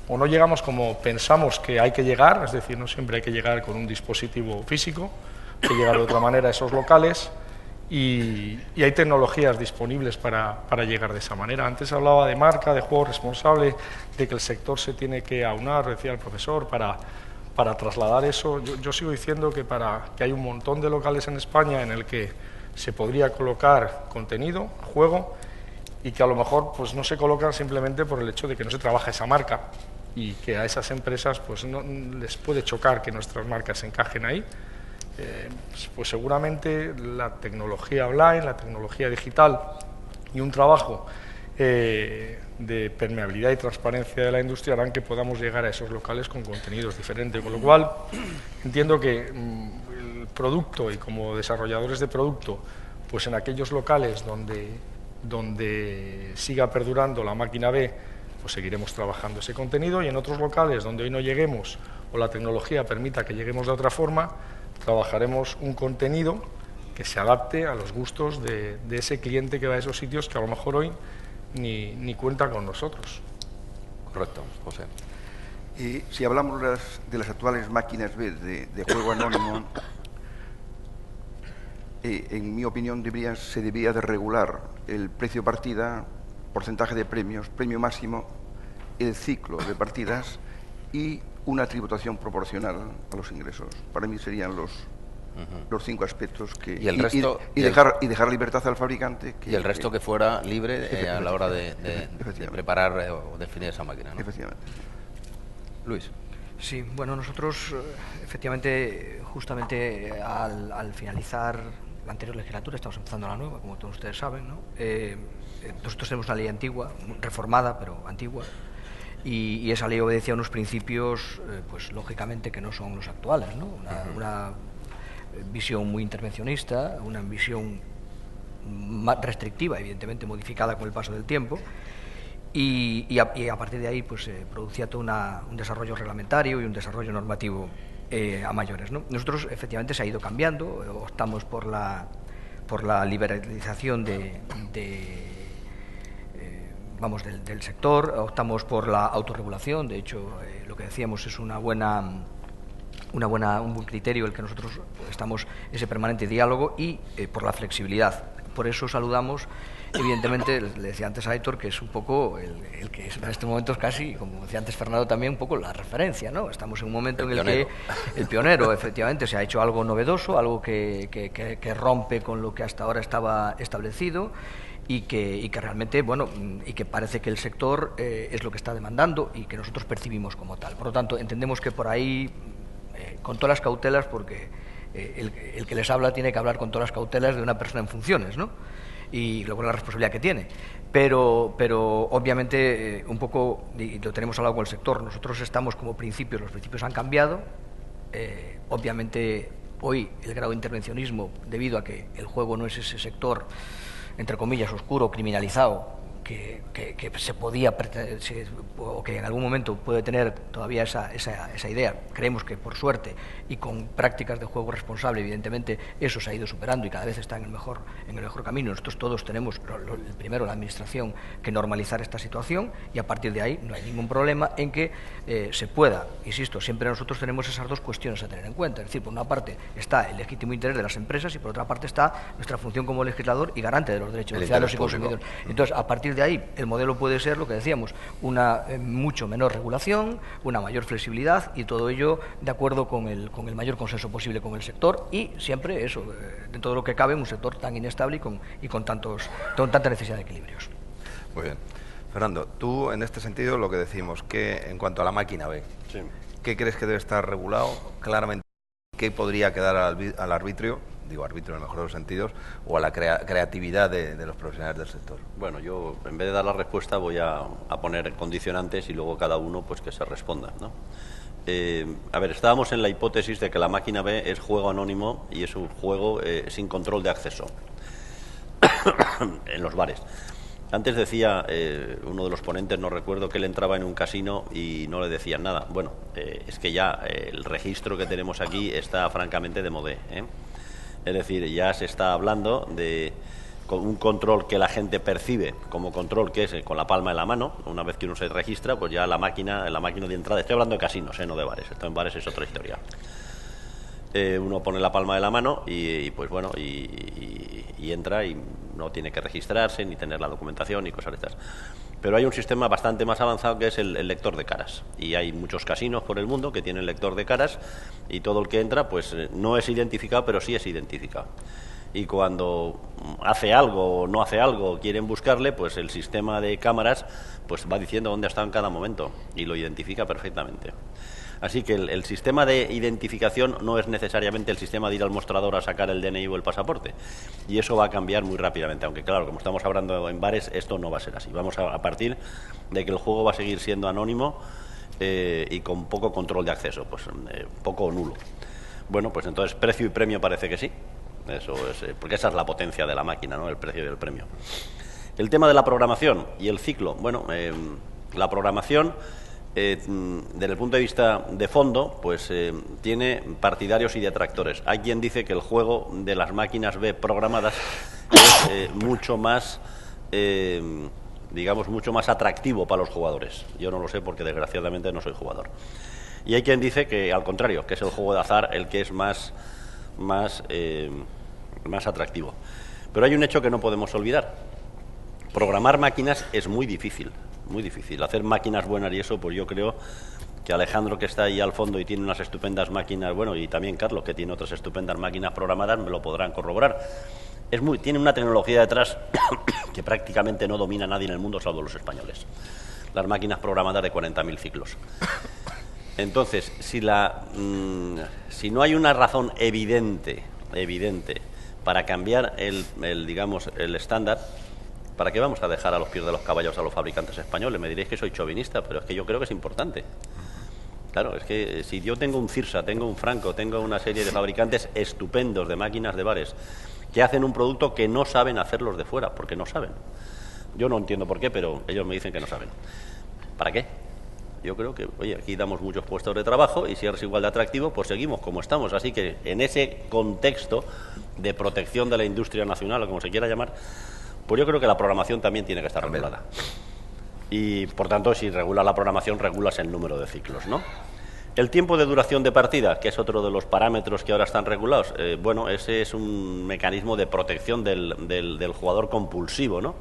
o no llegamos como pensamos que hay que llegar, es decir, no siempre hay que llegar con un dispositivo físico, hay que llegar de otra manera a esos locales, y hay tecnologías disponibles para llegar de esa manera. Antes hablaba de marca, de juego responsable, de que el sector se tiene que aunar, decía el profesor, para trasladar eso. Yo sigo diciendo que hay un montón de locales en España en el que se podría colocar contenido, juego, y que a lo mejor pues no se colocan simplemente por el hecho de que no se trabaja esa marca, y que a esas empresas pues no les puede chocar que nuestras marcas se encajen ahí. Pues seguramente la tecnología online, la tecnología digital y un trabajo de permeabilidad y transparencia de la industria harán que podamos llegar a esos locales con contenidos diferentes, con lo cual entiendo que el producto, y como desarrolladores de producto, pues en aquellos locales donde siga perdurando la máquina B, pues seguiremos trabajando ese contenido, y en otros locales donde hoy no lleguemos o la tecnología permita que lleguemos de otra forma, trabajaremos un contenido que se adapte a los gustos de ese cliente que va a esos sitios que a lo mejor hoy ni cuenta con nosotros. Correcto, José. Y si hablamos de las actuales máquinas B de juego anónimo, en mi opinión se debía de regular el precio partida, porcentaje de premios, premio máximo, el ciclo de partidas y una tributación proporcional a los ingresos. Para mí serían los 5 aspectos que... Y el resto... dejar libertad al fabricante. Y el resto que fuera libre a la hora de preparar o definir esa máquina, ¿no? Efectivamente. Luis. Sí, bueno, nosotros efectivamente, justamente al finalizar la anterior legislatura, estamos empezando la nueva, como todos ustedes saben, ¿no? Nosotros tenemos una ley antigua, reformada, pero antigua, y esa ley obedecía a unos principios, pues lógicamente que no son los actuales, ¿no? Una visión muy intervencionista, una visión más restrictiva, evidentemente modificada con el paso del tiempo, y a partir de ahí pues se producía todo un desarrollo reglamentario y un desarrollo normativo a mayores, ¿no? Nosotros efectivamente se ha ido cambiando, optamos por la liberalización del sector, optamos por la autorregulación. De hecho, lo que decíamos es un buen criterio el que nosotros estamos ese permanente diálogo, y por la flexibilidad. Por eso saludamos, evidentemente, le decía antes a Aitor, que es un poco el que es en este momento es casi, como decía antes Fernando también, un poco la referencia, ¿no? Estamos en un momento en el que el pionero, efectivamente, se ha hecho algo novedoso, algo que rompe con lo que hasta ahora estaba establecido, y que realmente, bueno, y que parece que el sector es lo que está demandando y que nosotros percibimos como tal. Por lo tanto, entendemos que por ahí, con todas las cautelas, porque el que les habla tiene que hablar con todas las cautelas de una persona en funciones, ¿no? Y luego la responsabilidad que tiene. Pero obviamente, un poco, y lo tenemos hablado con el sector, nosotros estamos como principios, los principios han cambiado. Obviamente, hoy el grado de intervencionismo, debido a que el juego no es ese sector, entre comillas, oscuro, criminalizado, que se podía, o que en algún momento puede tener todavía esa idea. Creemos que, por suerte, y con prácticas de juego responsable, evidentemente, eso se ha ido superando y cada vez está en el mejor camino. Nosotros todos tenemos, primero la Administración, que normalizar esta situación, y a partir de ahí no hay ningún problema en que se pueda, insisto, siempre nosotros tenemos esas dos cuestiones a tener en cuenta. Es decir, por una parte está el legítimo interés de las empresas y por otra parte está nuestra función como legislador y garante de los derechos de los ciudadanos y consumidores. Entonces, a partir de ahí, el modelo puede ser lo que decíamos, una mucho menor regulación, una mayor flexibilidad, y todo ello de acuerdo con el mayor consenso posible con el sector, y siempre eso, de todo lo que cabe, un sector tan inestable y con tanta necesidad de equilibrios. Muy bien. Fernando, tú en este sentido lo que decimos, que en cuanto a la máquina B, Sí. ¿qué crees que debe estar regulado claramente? ¿Qué podría quedar al arbitrio? Digo arbitrio en el mejor de los sentidos, o a la creatividad de los profesionales del sector. Bueno, yo en vez de dar la respuesta voy a poner condicionantes y luego cada uno pues que se responda, ¿no? A ver, estábamos en la hipótesis de que la máquina B es juego anónimo y es un juego sin control de acceso en los bares. Antes decía uno de los ponentes, no recuerdo, que él entraba en un casino y no le decían nada. Bueno, es que ya el registro que tenemos aquí está francamente de modé, ¿eh? Es decir, ya se está hablando de con un control que la gente percibe como control, que es con la palma de la mano. Una vez que uno se registra, pues ya la máquina de entrada, estoy hablando de casinos, no de bares, esto en bares es otra historia. Uno pone la palma de la mano y pues bueno, y entra y no tiene que registrarse ni tener la documentación y cosas de estas. Pero hay un sistema bastante más avanzado que es el lector de caras, y hay muchos casinos por el mundo que tienen lector de caras, y todo el que entra pues no es identificado, pero sí es identificado. Y cuando hace algo o no hace algo, quieren buscarle, pues el sistema de cámaras pues va diciendo dónde está en cada momento y lo identifica perfectamente. Así que el sistema de identificación no es necesariamente el sistema de ir al mostrador a sacar el DNI o el pasaporte, y eso va a cambiar muy rápidamente, aunque claro, como estamos hablando en bares, esto no va a ser así. Vamos a partir de que el juego va a seguir siendo anónimo y con poco control de acceso, pues poco o nulo. Bueno, pues entonces precio y premio parece que sí, eso es, porque esa es la potencia de la máquina, ¿no? El precio y el premio. El tema de la programación y el ciclo, bueno, la programación, desde el punto de vista de fondo, pues tiene partidarios y detractores. Hay quien dice que el juego de las máquinas B programadas es mucho más, digamos, mucho más atractivo para los jugadores. Yo no lo sé porque desgraciadamente no soy jugador. Y hay quien dice que al contrario, que es el juego de azar el que es más atractivo. Pero hay un hecho que no podemos olvidar. Programar máquinas es muy difícil. Muy difícil. Hacer máquinas buenas y eso, pues yo creo que Alejandro, que está ahí al fondo y tiene unas estupendas máquinas, bueno, y también Carlos, que tiene otras estupendas máquinas programadas, me lo podrán corroborar. Tiene una tecnología detrás que prácticamente no domina nadie en el mundo, salvo los españoles. Las máquinas programadas de 40.000 ciclos. Entonces, si no hay una razón evidente para cambiar digamos, el estándar, ¿para qué vamos a dejar a los pies de los caballos a los fabricantes españoles? Me diréis que soy chauvinista, pero es que yo creo que es importante. Claro, es que si yo tengo un Cirsa, tengo un Franco, tengo una serie de fabricantes estupendos de máquinas de bares que hacen un producto que no saben hacer los de fuera, porque no saben. Yo no entiendo por qué, pero ellos me dicen que no saben. ¿Para qué? Yo creo que, oye, aquí damos muchos puestos de trabajo y si eres igual de atractivo, pues seguimos como estamos. Así que en ese contexto de protección de la industria nacional, o como se quiera llamar, pues yo creo que la programación también tiene que estar regulada. Y, por tanto, si regulas la programación, regulas el número de ciclos, ¿no? El tiempo de duración de partida, que es otro de los parámetros que ahora están regulados, bueno, ese es un mecanismo de protección del jugador compulsivo, ¿no?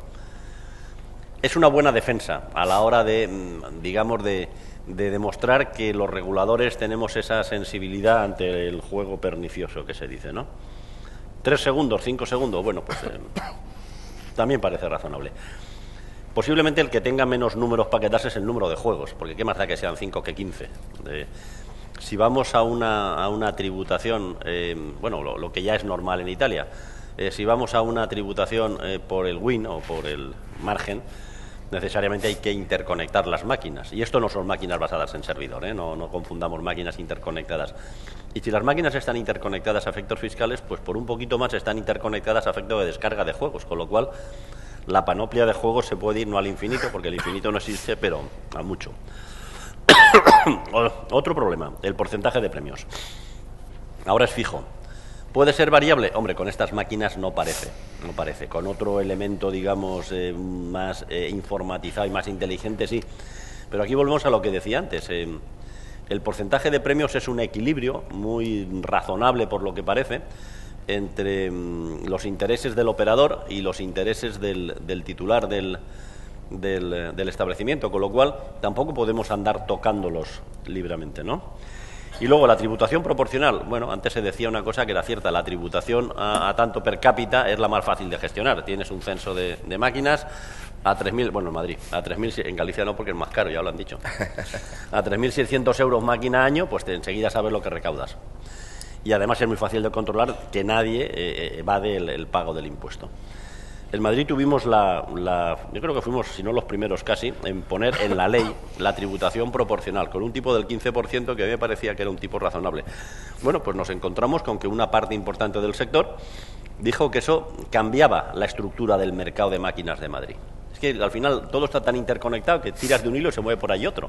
Es una buena defensa a la hora de, digamos, de demostrar que los reguladores tenemos esa sensibilidad ante el juego pernicioso que se dice, ¿no? 3 segundos, 5 segundos, bueno, pues también parece razonable. Posiblemente el que tenga menos números para quedarse es el número de juegos, porque qué más da que sean 5 que 15. Si vamos a una tributación, bueno, lo que ya es normal en Italia, si vamos a una tributación por el win o por el margen, necesariamente hay que interconectar las máquinas. Y esto no son máquinas basadas en servidor, no confundamos máquinas interconectadas. Y si las máquinas están interconectadas a efectos fiscales, pues por un poquito más están interconectadas a efectos de descarga de juegos, con lo cual la panoplia de juegos se puede ir no al infinito, porque el infinito no existe, pero a mucho. Otro problema, el porcentaje de premios. Ahora es fijo. ¿Puede ser variable? Hombre, con estas máquinas no parece. Con otro elemento, digamos, más informatizado y más inteligente, sí. Pero aquí volvemos a lo que decía antes. El porcentaje de premios es un equilibrio muy razonable, por lo que parece, entre los intereses del operador y los intereses del titular del establecimiento, con lo cual tampoco podemos andar tocándolos libremente, ¿no? Y luego la tributación proporcional. Bueno, antes se decía una cosa que era cierta, la tributación a tanto per cápita es la más fácil de gestionar. Tienes un censo de máquinas a 3.000, bueno, en Madrid, a 3.000, en Galicia no porque es más caro, ya lo han dicho. A 3.600 euros máquina año, pues enseguida sabes lo que recaudas. Y además es muy fácil de controlar que nadie evade el pago del impuesto. En Madrid tuvimos yo creo que fuimos, si no los primeros casi, en poner en la ley la tributación proporcional, con un tipo del 15% que a mí me parecía que era un tipo razonable. Bueno, pues nos encontramos con que una parte importante del sector dijo que eso cambiaba la estructura del mercado de máquinas de Madrid. Es que al final todo está tan interconectado que tiras de un hilo y se mueve por ahí otro.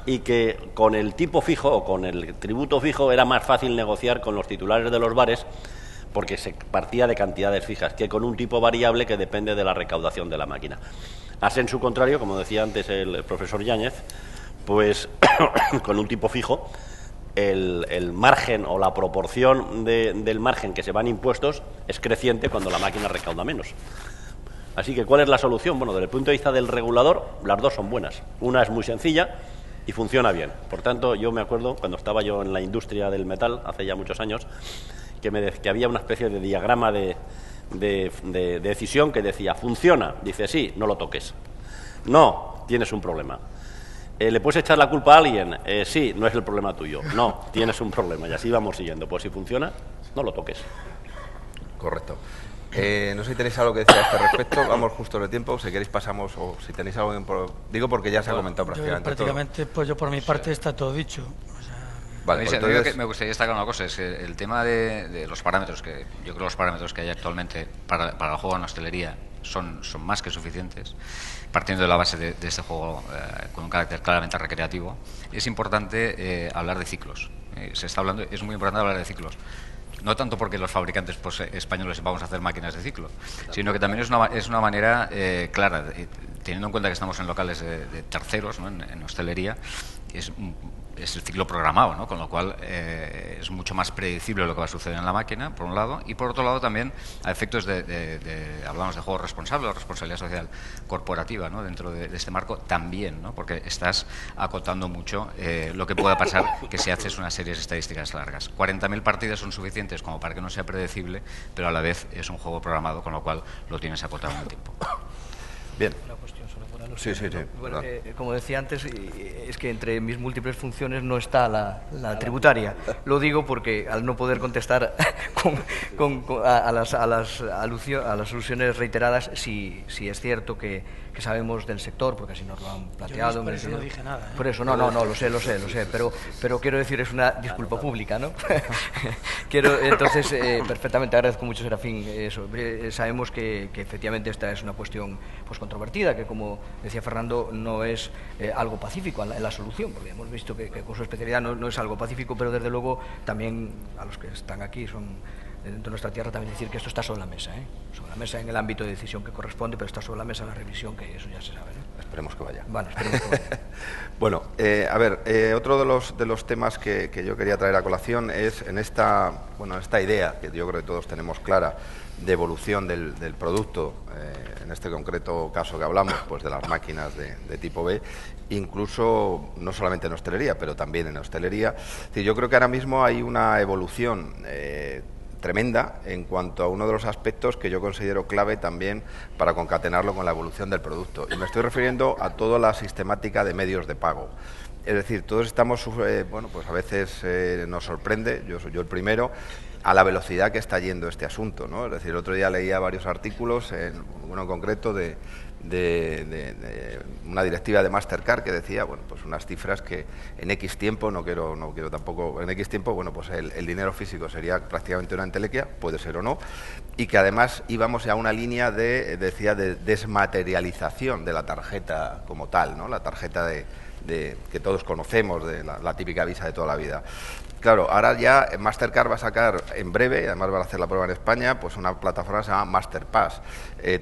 Y que con el tipo fijo o con el tributo fijo era más fácil negociar con los titulares de los bares porque se partía de cantidades fijas que con un tipo variable que depende de la recaudación de la máquina. Así en su contrario, como decía antes el profesor Yáñez, pues con un tipo fijo el margen o la proporción del margen que se van impuestos es creciente cuando la máquina recauda menos. Así que, ¿cuál es la solución? Bueno, desde el punto de vista del regulador, las dos son buenas. Una es muy sencilla y funciona bien. Por tanto, yo me acuerdo, cuando estaba yo en la industria del metal, hace ya muchos años, que había una especie de diagrama de decisión que decía, funciona, dice sí, no lo toques. No, tienes un problema. ¿Le puedes echar la culpa a alguien? Sí, no es el problema tuyo. No, tienes un problema. Y así vamos siguiendo. Pues si funciona, no lo toques. Correcto. No sé si tenéis algo que decir a este respecto. Vamos justo de tiempo. Si queréis pasamos, o si tenéis algo... Digo porque ya se ha comentado prácticamente todo. Pues yo por mi parte está todo dicho. Vale, pues entonces... Me gustaría destacar una cosa, es que el tema de los parámetros, que yo creo que los parámetros que hay actualmente para el juego en hostelería son más que suficientes, partiendo de la base de este juego con un carácter claramente recreativo. Es importante hablar de ciclos. Es muy importante hablar de ciclos. No tanto porque los fabricantes españoles vamos a hacer máquinas de ciclo, sino que también es una manera clara, teniendo en cuenta que estamos en locales de terceros, ¿no? en hostelería, es el ciclo programado, ¿no? Con lo cual es mucho más predecible lo que va a suceder en la máquina, por un lado, y por otro lado también a efectos hablamos de juego responsable o responsabilidad social corporativa, ¿no? Dentro de este marco también, ¿no? Porque estás acotando mucho lo que pueda pasar que si haces unas series estadísticas largas. 40.000 partidas son suficientes como para que no sea predecible, pero a la vez es un juego programado, con lo cual lo tienes acotado en el tiempo. Bien. Una cuestión solo por Sí, sí, sí. Bueno, como decía antes, es que entre mis múltiples funciones no está la tributaria. Lo digo porque al no poder contestar a las alusiones reiteradas, sí es cierto que sabemos del sector, porque así nos lo han planteado. Por eso no dije nada. Por eso, no, lo sé, pero quiero decir, es una disculpa pública, ¿no? Entonces, perfectamente agradezco mucho, Serafín, eso. Sabemos que efectivamente esta es una cuestión pues controvertida, que como decía Fernando, no es algo pacífico en la solución, porque hemos visto que con su especialidad no es algo pacífico, pero desde luego también a los que están aquí son dentro de nuestra tierra, también decir que esto está sobre la mesa, sobre la mesa en el ámbito de decisión que corresponde, pero está sobre la mesa la revisión, que eso ya se sabe, ¿no? Esperemos que vaya. Bueno, esperemos que vaya. Bueno, a ver, otro de los temas que yo quería traer a colación es en esta idea que yo creo que todos tenemos clara de evolución del producto, en este concreto caso que hablamos, pues de las máquinas de tipo B, incluso no solamente en hostelería, pero también en hostelería. Es decir, yo creo que ahora mismo hay una evolución tremenda en cuanto a uno de los aspectos que yo considero clave también para concatenarlo con la evolución del producto. Y me estoy refiriendo a toda la sistemática de medios de pago. Es decir, todos estamos, bueno, pues a veces nos sorprende, yo el primero, a la velocidad que está yendo este asunto, ¿no? Es decir, el otro día leía varios artículos, uno en concreto de una directiva de Mastercard que decía, bueno, pues unas cifras que en X tiempo, no quiero tampoco, en X tiempo, bueno, pues el dinero físico sería prácticamente una entelequia, puede ser o no, y que además íbamos a una línea de desmaterialización de la tarjeta como tal, ¿no? La tarjeta que todos conocemos, de la típica Visa de toda la vida. Claro, ahora ya Mastercard va a sacar en breve, además va a hacer la prueba en España, pues una plataforma que se llama Masterpass.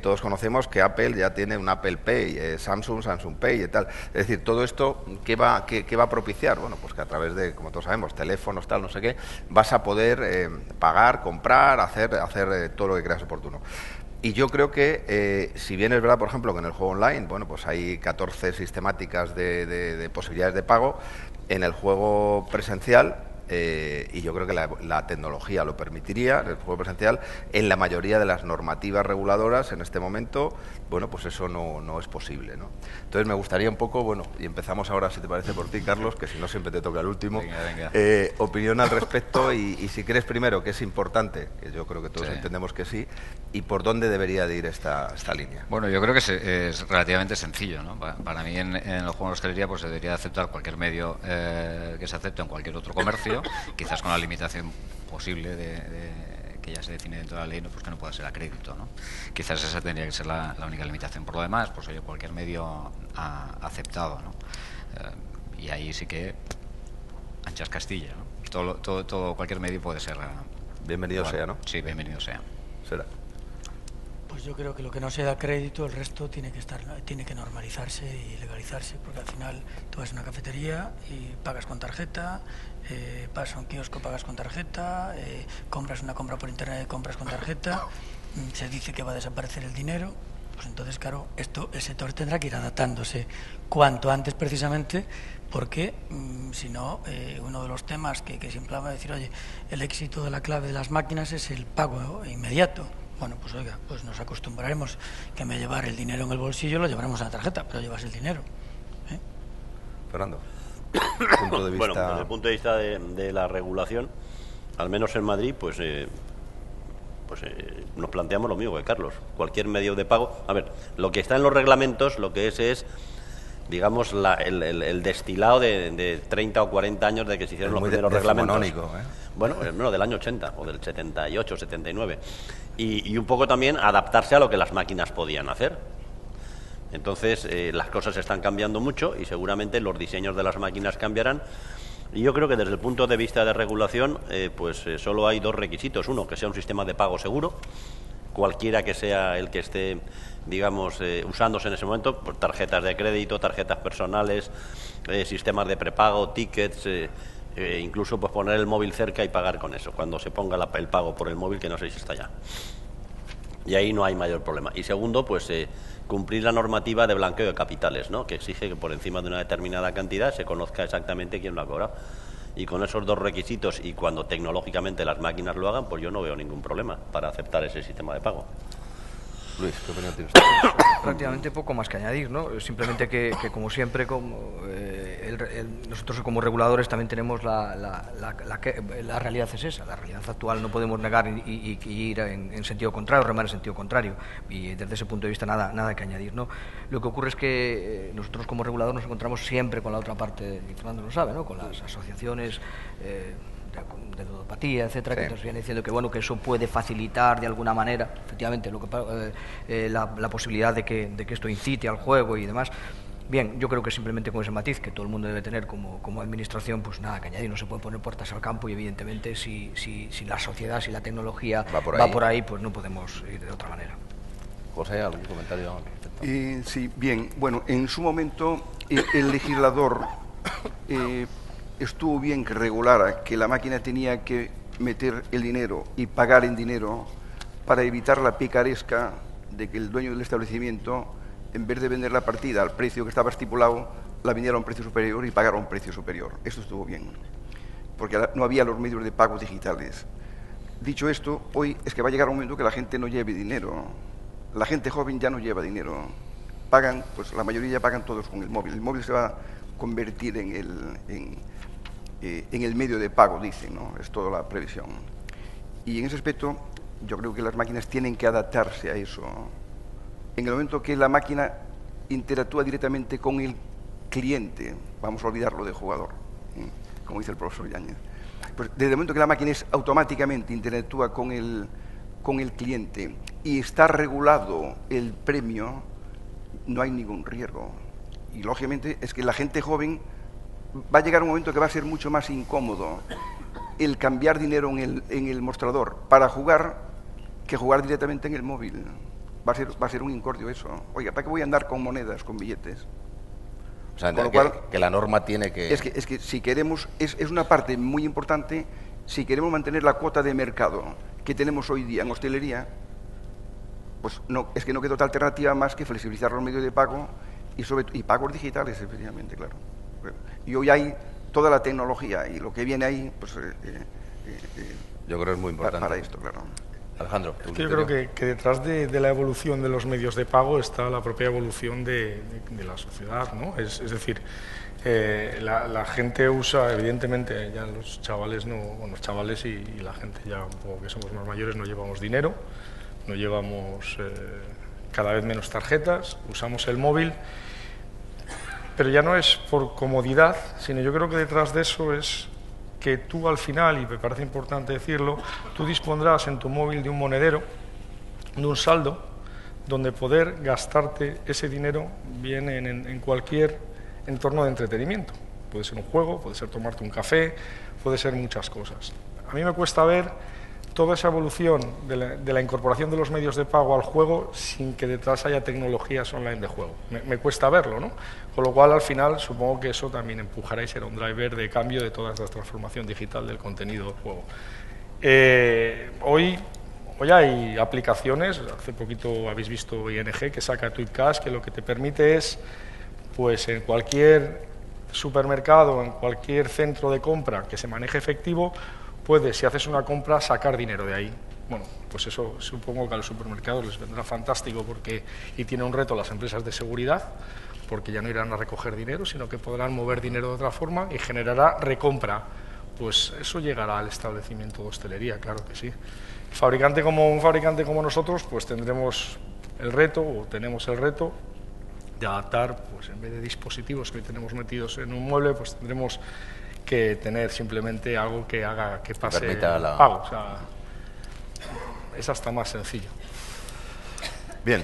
Todos conocemos que Apple ya tiene un Apple Pay, Samsung Pay y tal. Es decir, todo esto, ¿qué va a propiciar? Bueno, pues que a través de, como todos sabemos, teléfonos, tal, no sé qué, vas a poder pagar, comprar, hacer todo lo que creas oportuno. Y yo creo que, si bien es verdad, por ejemplo, que en el juego online, bueno, pues hay 14 sistemáticas de posibilidades de pago, en el juego presencial, y yo creo que la tecnología lo permitiría, en el juego presencial, en la mayoría de las normativas reguladoras en este momento, bueno, pues eso no es posible, ¿no? Entonces me gustaría un poco, bueno, y empezamos ahora, si te parece, por ti, Carlos, que si no siempre te toca el último, venga. Opinión al respecto y si crees primero que es importante, que yo creo que todos entendemos que sí, y por dónde debería de ir esta línea. Bueno, yo creo que es relativamente sencillo, ¿no? Para mí en el juego de hostelería pues debería aceptar cualquier medio que se acepte en cualquier otro comercio, quizás con la limitación posible que ya se define dentro de la ley, ¿no? Pues que no pueda ser a crédito, ¿no? Quizás esa tendría que ser la única limitación. Por lo demás, pues oye, cualquier medio aceptado, ¿no? Y ahí sí que anchas Castilla, ¿no? Todo cualquier medio puede ser bienvenido sea, ¿no? Sí, bienvenido sea. Será. Pues yo creo que lo que no se da crédito, el resto tiene que normalizarse y legalizarse, porque al final tú vas a una cafetería y pagas con tarjeta, vas a un kiosco, pagas con tarjeta, compras una compra por internet, compras con tarjeta, se dice que va a desaparecer el dinero, pues entonces, claro, el sector tendrá que ir adaptándose cuanto antes precisamente, porque si no, uno de los temas que siempre va a decir, oye, el éxito de la clave de las máquinas es el pago inmediato. Bueno, pues oiga, pues nos acostumbraremos que en vez de llevar el dinero en el bolsillo lo llevaremos a la tarjeta, pero llevas el dinero. Fernando, punto de vista... Bueno, desde el punto de vista de la regulación, al menos en Madrid, pues nos planteamos lo mismo que Carlos. Cualquier medio de pago... A ver, lo que está en los reglamentos, lo que es digamos, el destilado de 30 o 40 años de que se hicieron los primeros reglamentos. Bueno, del año 80 o del 78, 79. Y un poco también adaptarse a lo que las máquinas podían hacer. Entonces, las cosas están cambiando mucho y seguramente los diseños de las máquinas cambiarán. Y yo creo que desde el punto de vista de regulación, solo hay dos requisitos. Uno, que sea un sistema de pago seguro, cualquiera que sea el que esté, digamos, usándose en ese momento, por tarjetas de crédito, tarjetas personales, sistemas de prepago, tickets, incluso pues poner el móvil cerca y pagar con eso, cuando se ponga el pago por el móvil, que no sé si está ya. Y ahí no hay mayor problema. Y segundo, pues cumplir la normativa de blanqueo de capitales, ¿no? Que exige que por encima de una determinada cantidad se conozca exactamente quién lo ha cobrado. Y con esos dos requisitos, y cuando tecnológicamente las máquinas lo hagan, pues yo no veo ningún problema para aceptar ese sistema de pago. Luis, ¿qué opinión tiene usted? Prácticamente poco más que añadir, ¿no? Simplemente que como siempre, nosotros como reguladores también tenemos la realidad es esa, la realidad actual no podemos negar y ir en sentido contrario, remar en sentido contrario, y desde ese punto de vista nada que añadir, ¿no? Lo que ocurre es que nosotros como regulador nos encontramos siempre con la otra parte, y Fernando lo sabe, ¿no? Con las asociaciones de ludopatía, etcétera, que nos vienen diciendo que bueno, que eso puede facilitar de alguna manera, efectivamente, la posibilidad de que esto incite al juego y demás. Bien, yo creo que simplemente con ese matiz que todo el mundo debe tener como administración, pues nada que añadir, no se puede poner puertas al campo y evidentemente si la sociedad, si la tecnología va por ahí, pues no podemos ir de otra manera. José, ¿algún comentario? Sí, bien, bueno, en su momento el legislador estuvo bien que regulara que la máquina tenía que meter el dinero y pagar en dinero para evitar la picaresca de que el dueño del establecimiento, en vez de vender la partida al precio que estaba estipulado, la vendiera a un precio superior y pagara un precio superior. Esto estuvo bien, porque no había los medios de pago digitales. Dicho esto, hoy es que va a llegar un momento que la gente no lleve dinero. La gente joven ya no lleva dinero. Pagan, pues la mayoría ya pagan todos con el móvil. El móvil se va a convertir en el medio de pago, dicen, ¿no? Es toda la previsión. Y en ese aspecto, yo creo que las máquinas tienen que adaptarse a eso. En el momento que la máquina interactúa directamente con el cliente, vamos a olvidarlo de jugador, como dice el profesor Yáñez, pues desde el momento que la máquina automáticamente interactúa con el cliente y está regulado el premio, no hay ningún riesgo. Y lógicamente es que la gente joven va a llegar un momento que va a ser mucho más incómodo el cambiar dinero en el mostrador para jugar que jugar directamente en el móvil. Va a ser un incordio eso. Oiga, ¿para qué voy a andar con monedas, con billetes? O sea, con lo cual, que la norma tiene que... Es que si queremos, es una parte muy importante, si queremos mantener la cuota de mercado que tenemos hoy día en hostelería, pues no, es que no queda otra alternativa más que flexibilizar los medios de pago y pagos digitales, efectivamente, claro. Y hoy hay toda la tecnología y lo que viene ahí, pues... yo creo que es muy importante. Para esto, claro. Alejandro. Yo creo que detrás de la evolución de los medios de pago está la propia evolución de la sociedad, ¿no? Es decir, la gente usa, evidentemente, ya los chavales y la gente ya un poco que somos más mayores no llevamos dinero, no llevamos cada vez menos tarjetas, usamos el móvil, pero ya no es por comodidad, sino yo creo que detrás de eso es que tú al final, y me parece importante decirlo, tú dispondrás en tu móvil de un monedero, de un saldo, donde poder gastarte ese dinero bien en cualquier entorno de entretenimiento. Puede ser un juego, puede ser tomarte un café, puede ser muchas cosas. A mí me cuesta ver toda esa evolución de la incorporación de los medios de pago al juego sin que detrás haya tecnologías online de juego. Me cuesta verlo, ¿no? Con lo cual, al final, supongo que eso también empujará y será un driver de cambio de toda esta transformación digital del contenido del juego. Hoy hay aplicaciones, hace poquito habéis visto ING que saca Tweetcash, que lo que te permite es, pues en cualquier supermercado, en cualquier centro de compra que se maneje efectivo, puedes, si haces una compra, sacar dinero de ahí. Bueno, pues eso supongo que a los supermercados les vendrá fantástico y tiene un reto las empresas de seguridad, porque ya no irán a recoger dinero, sino que podrán mover dinero de otra forma y generará recompra. Pues eso llegará al establecimiento de hostelería, claro que sí. Un fabricante como nosotros, pues tendremos el reto, o tenemos el reto, de adaptar, pues en vez de dispositivos que hoy tenemos metidos en un mueble, pues tendremos que tener simplemente algo que haga que pase el pago. O sea, es hasta más sencillo. Bien,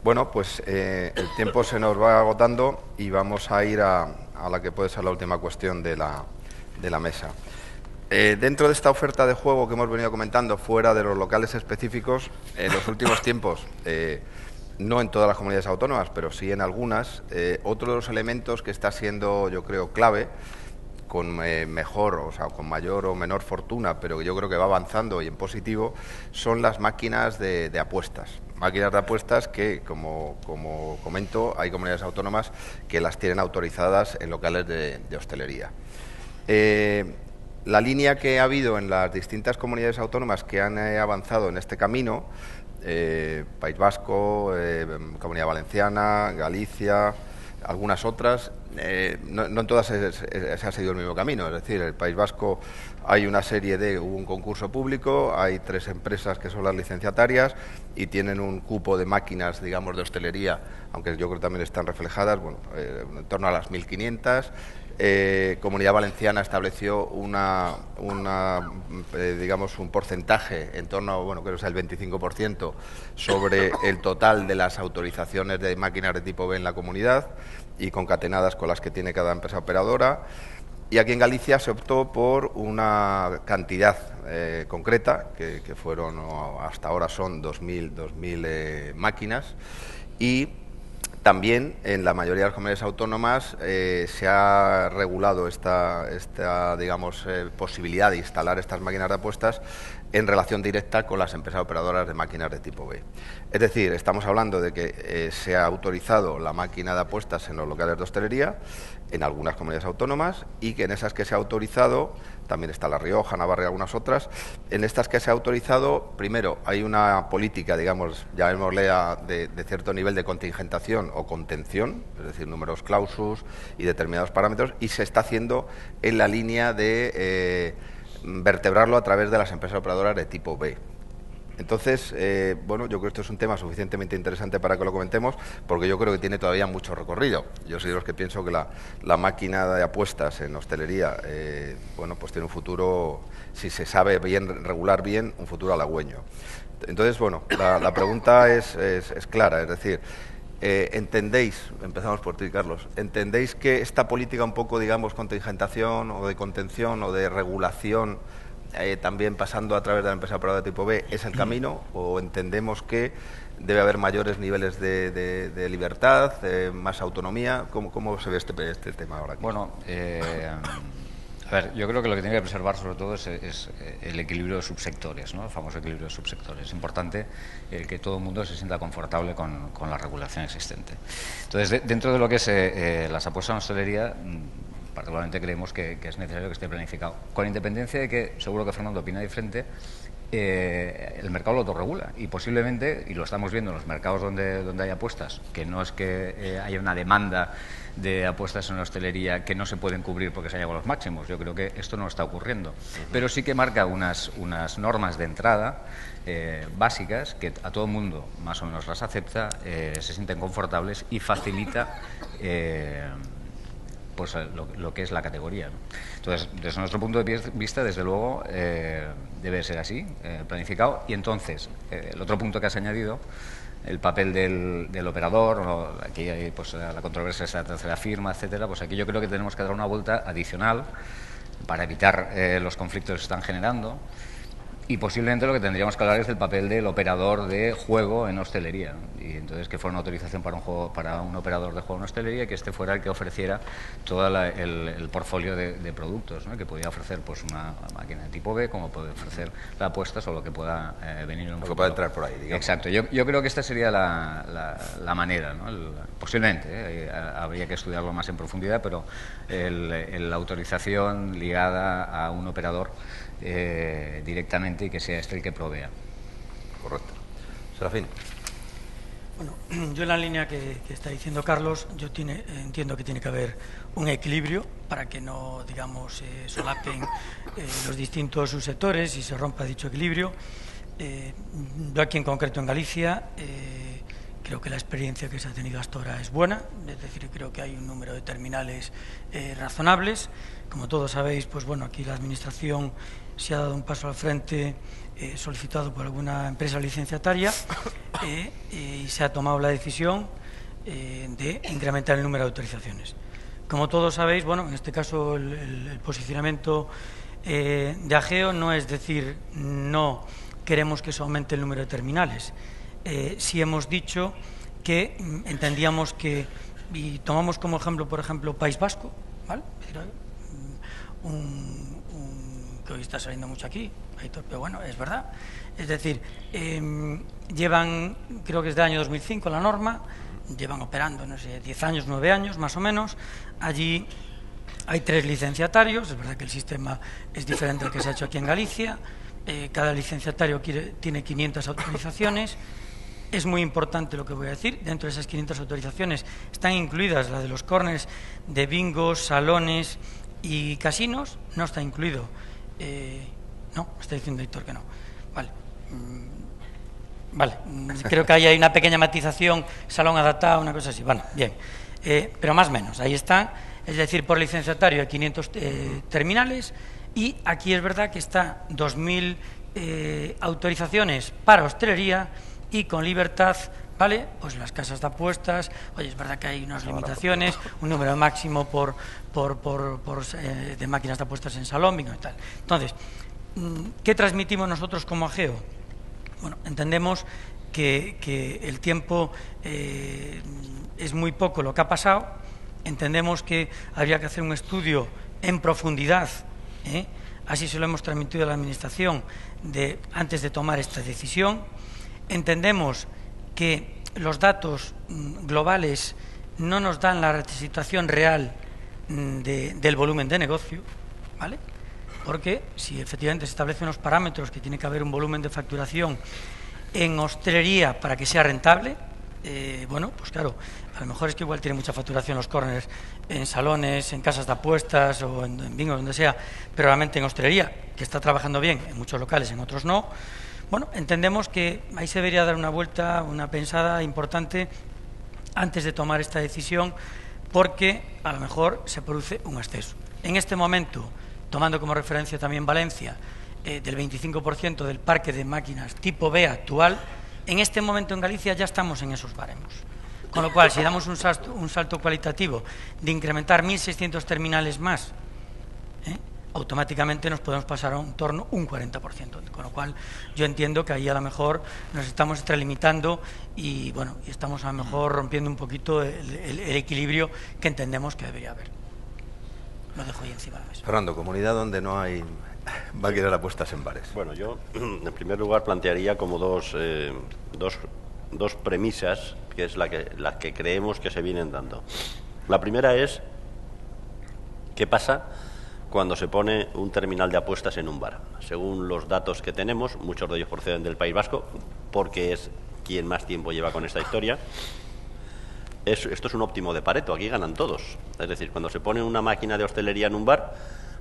bueno, pues el tiempo se nos va agotando y vamos a ir a la que puede ser la última cuestión de la mesa. Dentro de esta oferta de juego que hemos venido comentando, fuera de los locales específicos, en los últimos tiempos, no en todas las comunidades autónomas, pero sí en algunas, otro de los elementos que está siendo, yo creo, clave, con mejor, o sea, con mayor o menor fortuna, pero que yo creo que va avanzando y en positivo, son las máquinas de apuestas. Máquinas de apuestas que, como comento, hay comunidades autónomas que las tienen autorizadas en locales de hostelería. La línea que ha habido en las distintas comunidades autónomas que han avanzado en este camino País Vasco, Comunidad Valenciana, Galicia, algunas otras. No en todas se ha seguido el mismo camino, es decir, el País Vasco hubo un concurso público, hay 3 empresas que son las licenciatarias y tienen un cupo de máquinas, digamos, de hostelería, aunque yo creo que también están reflejadas, bueno, en torno a las 1.500. Comunidad Valenciana estableció digamos, un porcentaje en torno a, bueno, creo que es el 25% sobre el total de las autorizaciones de máquinas de tipo B en la comunidad y concatenadas con las que tiene cada empresa operadora. Y aquí en Galicia se optó por una cantidad concreta, que fueron, hasta ahora son 2.000 máquinas, y también en la mayoría de las comunidades autónomas se ha regulado esta digamos, posibilidad de instalar estas máquinas de apuestas en relación directa con las empresas operadoras de máquinas de tipo B. Es decir, estamos hablando de que se ha autorizado la máquina de apuestas en los locales de hostelería, en algunas comunidades autónomas, y que en esas que se ha autorizado, también está La Rioja, Navarra y algunas otras, en estas que se ha autorizado, primero, hay una política, digamos, llamémosle de cierto nivel de contingentación o contención, es decir, números clausus y determinados parámetros, y se está haciendo en la línea de vertebrarlo a través de las empresas operadoras de tipo B. Entonces, bueno, yo creo que esto es un tema suficientemente interesante para que lo comentemos, porque yo creo que tiene todavía mucho recorrido. Yo soy de los que pienso que la máquina de apuestas en hostelería, bueno, pues tiene un futuro, si se sabe bien, regular bien, un futuro halagüeño. Entonces, bueno, la pregunta es clara, es decir, ¿entendéis, empezamos por ti, Carlos, entendéis que esta política un poco, digamos, contingentación o de contención o de regulación, también pasando a través de la empresa operadora de tipo B, es el camino, o entendemos que debe haber mayores niveles de libertad, más autonomía? ¿Cómo se ve este tema ahora aquí? Bueno, a ver, yo creo que lo que tiene que preservar sobre todo es el equilibrio de subsectores, ¿no? El famoso equilibrio de subsectores. Es importante que todo el mundo se sienta confortable con la regulación existente. Entonces, dentro de lo que es las apuestas en hostelería, particularmente creemos que es necesario que esté planificado. Con independencia de que, seguro que Fernando opina diferente, el mercado lo autorregula y posiblemente, y lo estamos viendo en los mercados donde hay apuestas, que no es que haya una demanda de apuestas en la hostelería que no se pueden cubrir porque se han llegado a los máximos. Yo creo que esto no está ocurriendo. Pero sí que marca unas normas de entrada básicas que a todo el mundo más o menos las acepta, se sienten confortables y facilita pues lo que es la categoría, ¿no? Entonces, desde nuestro punto de vista, desde luego, debe ser así, planificado. Y entonces, el otro punto que has añadido, el papel del operador, aquí hay pues la controversia de la tercera firma, etcétera, pues aquí yo creo que tenemos que dar una vuelta adicional para evitar los conflictos que se están generando. Y posiblemente lo que tendríamos que hablar es del papel del operador de juego en hostelería, ¿no? Y entonces que fuera una autorización para un operador de juego en hostelería, y que este fuera el que ofreciera todo el portfolio de productos, ¿no? Que podía ofrecer pues una máquina de tipo B, como puede ofrecer la apuestas o lo que pueda venir en un futuro. Lo que pueda entrar por ahí, digamos. Exacto. Yo creo que esta sería la manera, ¿no? Posiblemente, habría que estudiarlo más en profundidad, pero la autorización ligada a un operador directamente, y que sea este el que provea. Correcto. Serafín. Bueno, yo en la línea que está diciendo Carlos, yo entiendo que tiene que haber un equilibrio para que no, digamos, solapen los distintos subsectores y se rompa dicho equilibrio. Yo aquí en concreto en Galicia creo que la experiencia que se ha tenido hasta ahora es buena, es decir, creo que hay un número de terminales razonables. Como todos sabéis, pues bueno, aquí la Administración se ha dado un paso al frente solicitado por alguna empresa licenciataria y se ha tomado la decisión de incrementar el número de autorizaciones. Como todos sabéis, bueno, en este caso el posicionamiento de Ageo no es decir no queremos que se aumente el número de terminales. Sí hemos dicho que entendíamos que, y tomamos como ejemplo, por ejemplo, País Vasco, ¿vale? Que hoy está saliendo mucho aquí, pero bueno, es verdad. Es decir, llevan, creo que es del año 2005 la norma, llevan operando, no sé, 10 años, 9 años más o menos. Allí hay 3 licenciatarios, es verdad que el sistema es diferente al que se ha hecho aquí en Galicia, cada licenciatario tiene 500 autorizaciones. Es muy importante lo que voy a decir. Dentro de esas 500 autorizaciones están incluidas las de los corners de bingos, salones y casinos. No está incluido. No, está diciendo Héctor que no. Vale. Vale. Creo que ahí hay una pequeña matización, salón adaptado, una cosa así. Bueno, bien. Pero más o menos, ahí está. Es decir, por licenciatario hay 500 terminales. Y aquí es verdad que está 2.000 autorizaciones para hostelería y con libertad, ¿vale? Pues las casas de apuestas. Oye, es verdad que hay unas limitaciones, un número máximo de máquinas de apuestas en salón, bingo y tal. Entonces, ¿qué transmitimos nosotros como AGEO? Bueno, entendemos que el tiempo es muy poco lo que ha pasado. Entendemos que habría que hacer un estudio en profundidad, así se lo hemos transmitido a la Administración antes de tomar esta decisión. Entendemos que los datos globales no nos dan la situación real del volumen de negocio, ¿vale? Porque si efectivamente se establecen unos parámetros que tiene que haber un volumen de facturación en hostelería para que sea rentable, bueno, pues claro, a lo mejor es que igual tiene mucha facturación los corners en salones, en casas de apuestas o en bingo, donde sea, pero realmente en hostelería, que está trabajando bien en muchos locales, en otros no. Bueno, entendemos que ahí se debería dar una vuelta, una pensada importante antes de tomar esta decisión, porque a lo mejor se produce un exceso. En este momento, tomando como referencia también Valencia, del 25% del parque de máquinas tipo B actual, en este momento en Galicia ya estamos en esos baremos. Con lo cual, si damos un salto cualitativo de incrementar 1.600 terminales más, automáticamente nos podemos pasar a un torno un 40%. Con lo cual, yo entiendo que ahí a lo mejor nos estamos extralimitando y, bueno, y estamos a lo mejor rompiendo un poquito el equilibrio que entendemos que debería haber. Lo dejo ahí encima de la mesa. Fernando, comunidad donde no hay máquinas de apuestas en bares. Bueno, yo en primer lugar plantearía como dos premisas, que es las que creemos que se vienen dando. La primera es, ¿qué pasa cuando se pone un terminal de apuestas en un bar? Según los datos que tenemos, muchos de ellos proceden del País Vasco, porque es quien más tiempo lleva con esta historia. Esto es un óptimo de Pareto, aquí ganan todos. Es decir, cuando se pone una máquina de hostelería en un bar,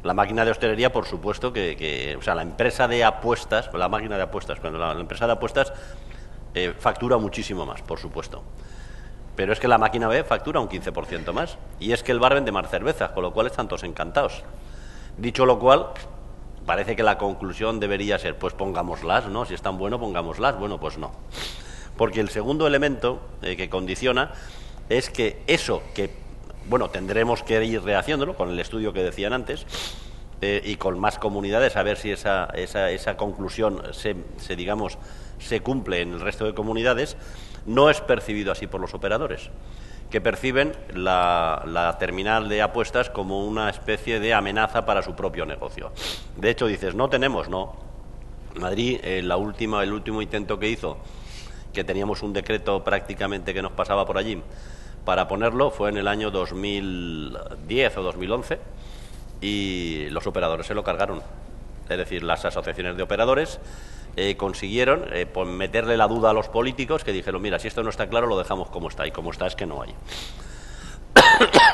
la máquina de hostelería, por supuesto, o sea, la empresa de apuestas, la máquina de apuestas, cuando la empresa de apuestas factura muchísimo más, por supuesto. Pero es que la máquina B factura un 15% más. Y es que el bar vende más cerveza, con lo cual están todos encantados. Dicho lo cual, parece que la conclusión debería ser, pues pongámoslas, ¿no? Si es tan bueno, pongámoslas. Bueno, pues no. Porque el segundo elemento que condiciona es que eso que, bueno, tendremos que ir rehaciéndolo con el estudio que decían antes y con más comunidades, a ver si esa conclusión se cumple en el resto de comunidades. No es percibido así por los operadores, que perciben la terminal de apuestas como una especie de amenaza para su propio negocio. De hecho, dices, no tenemos, no. Madrid, el último intento que hizo, que teníamos un decreto prácticamente que nos pasaba por allí, para ponerlo, fue en el año 2010 o 2011, y los operadores se lo cargaron. Es decir, las asociaciones de operadores consiguieron meterle la duda a los políticos, que dijeron, mira, si esto no está claro, lo dejamos como está, y como está es que no hay.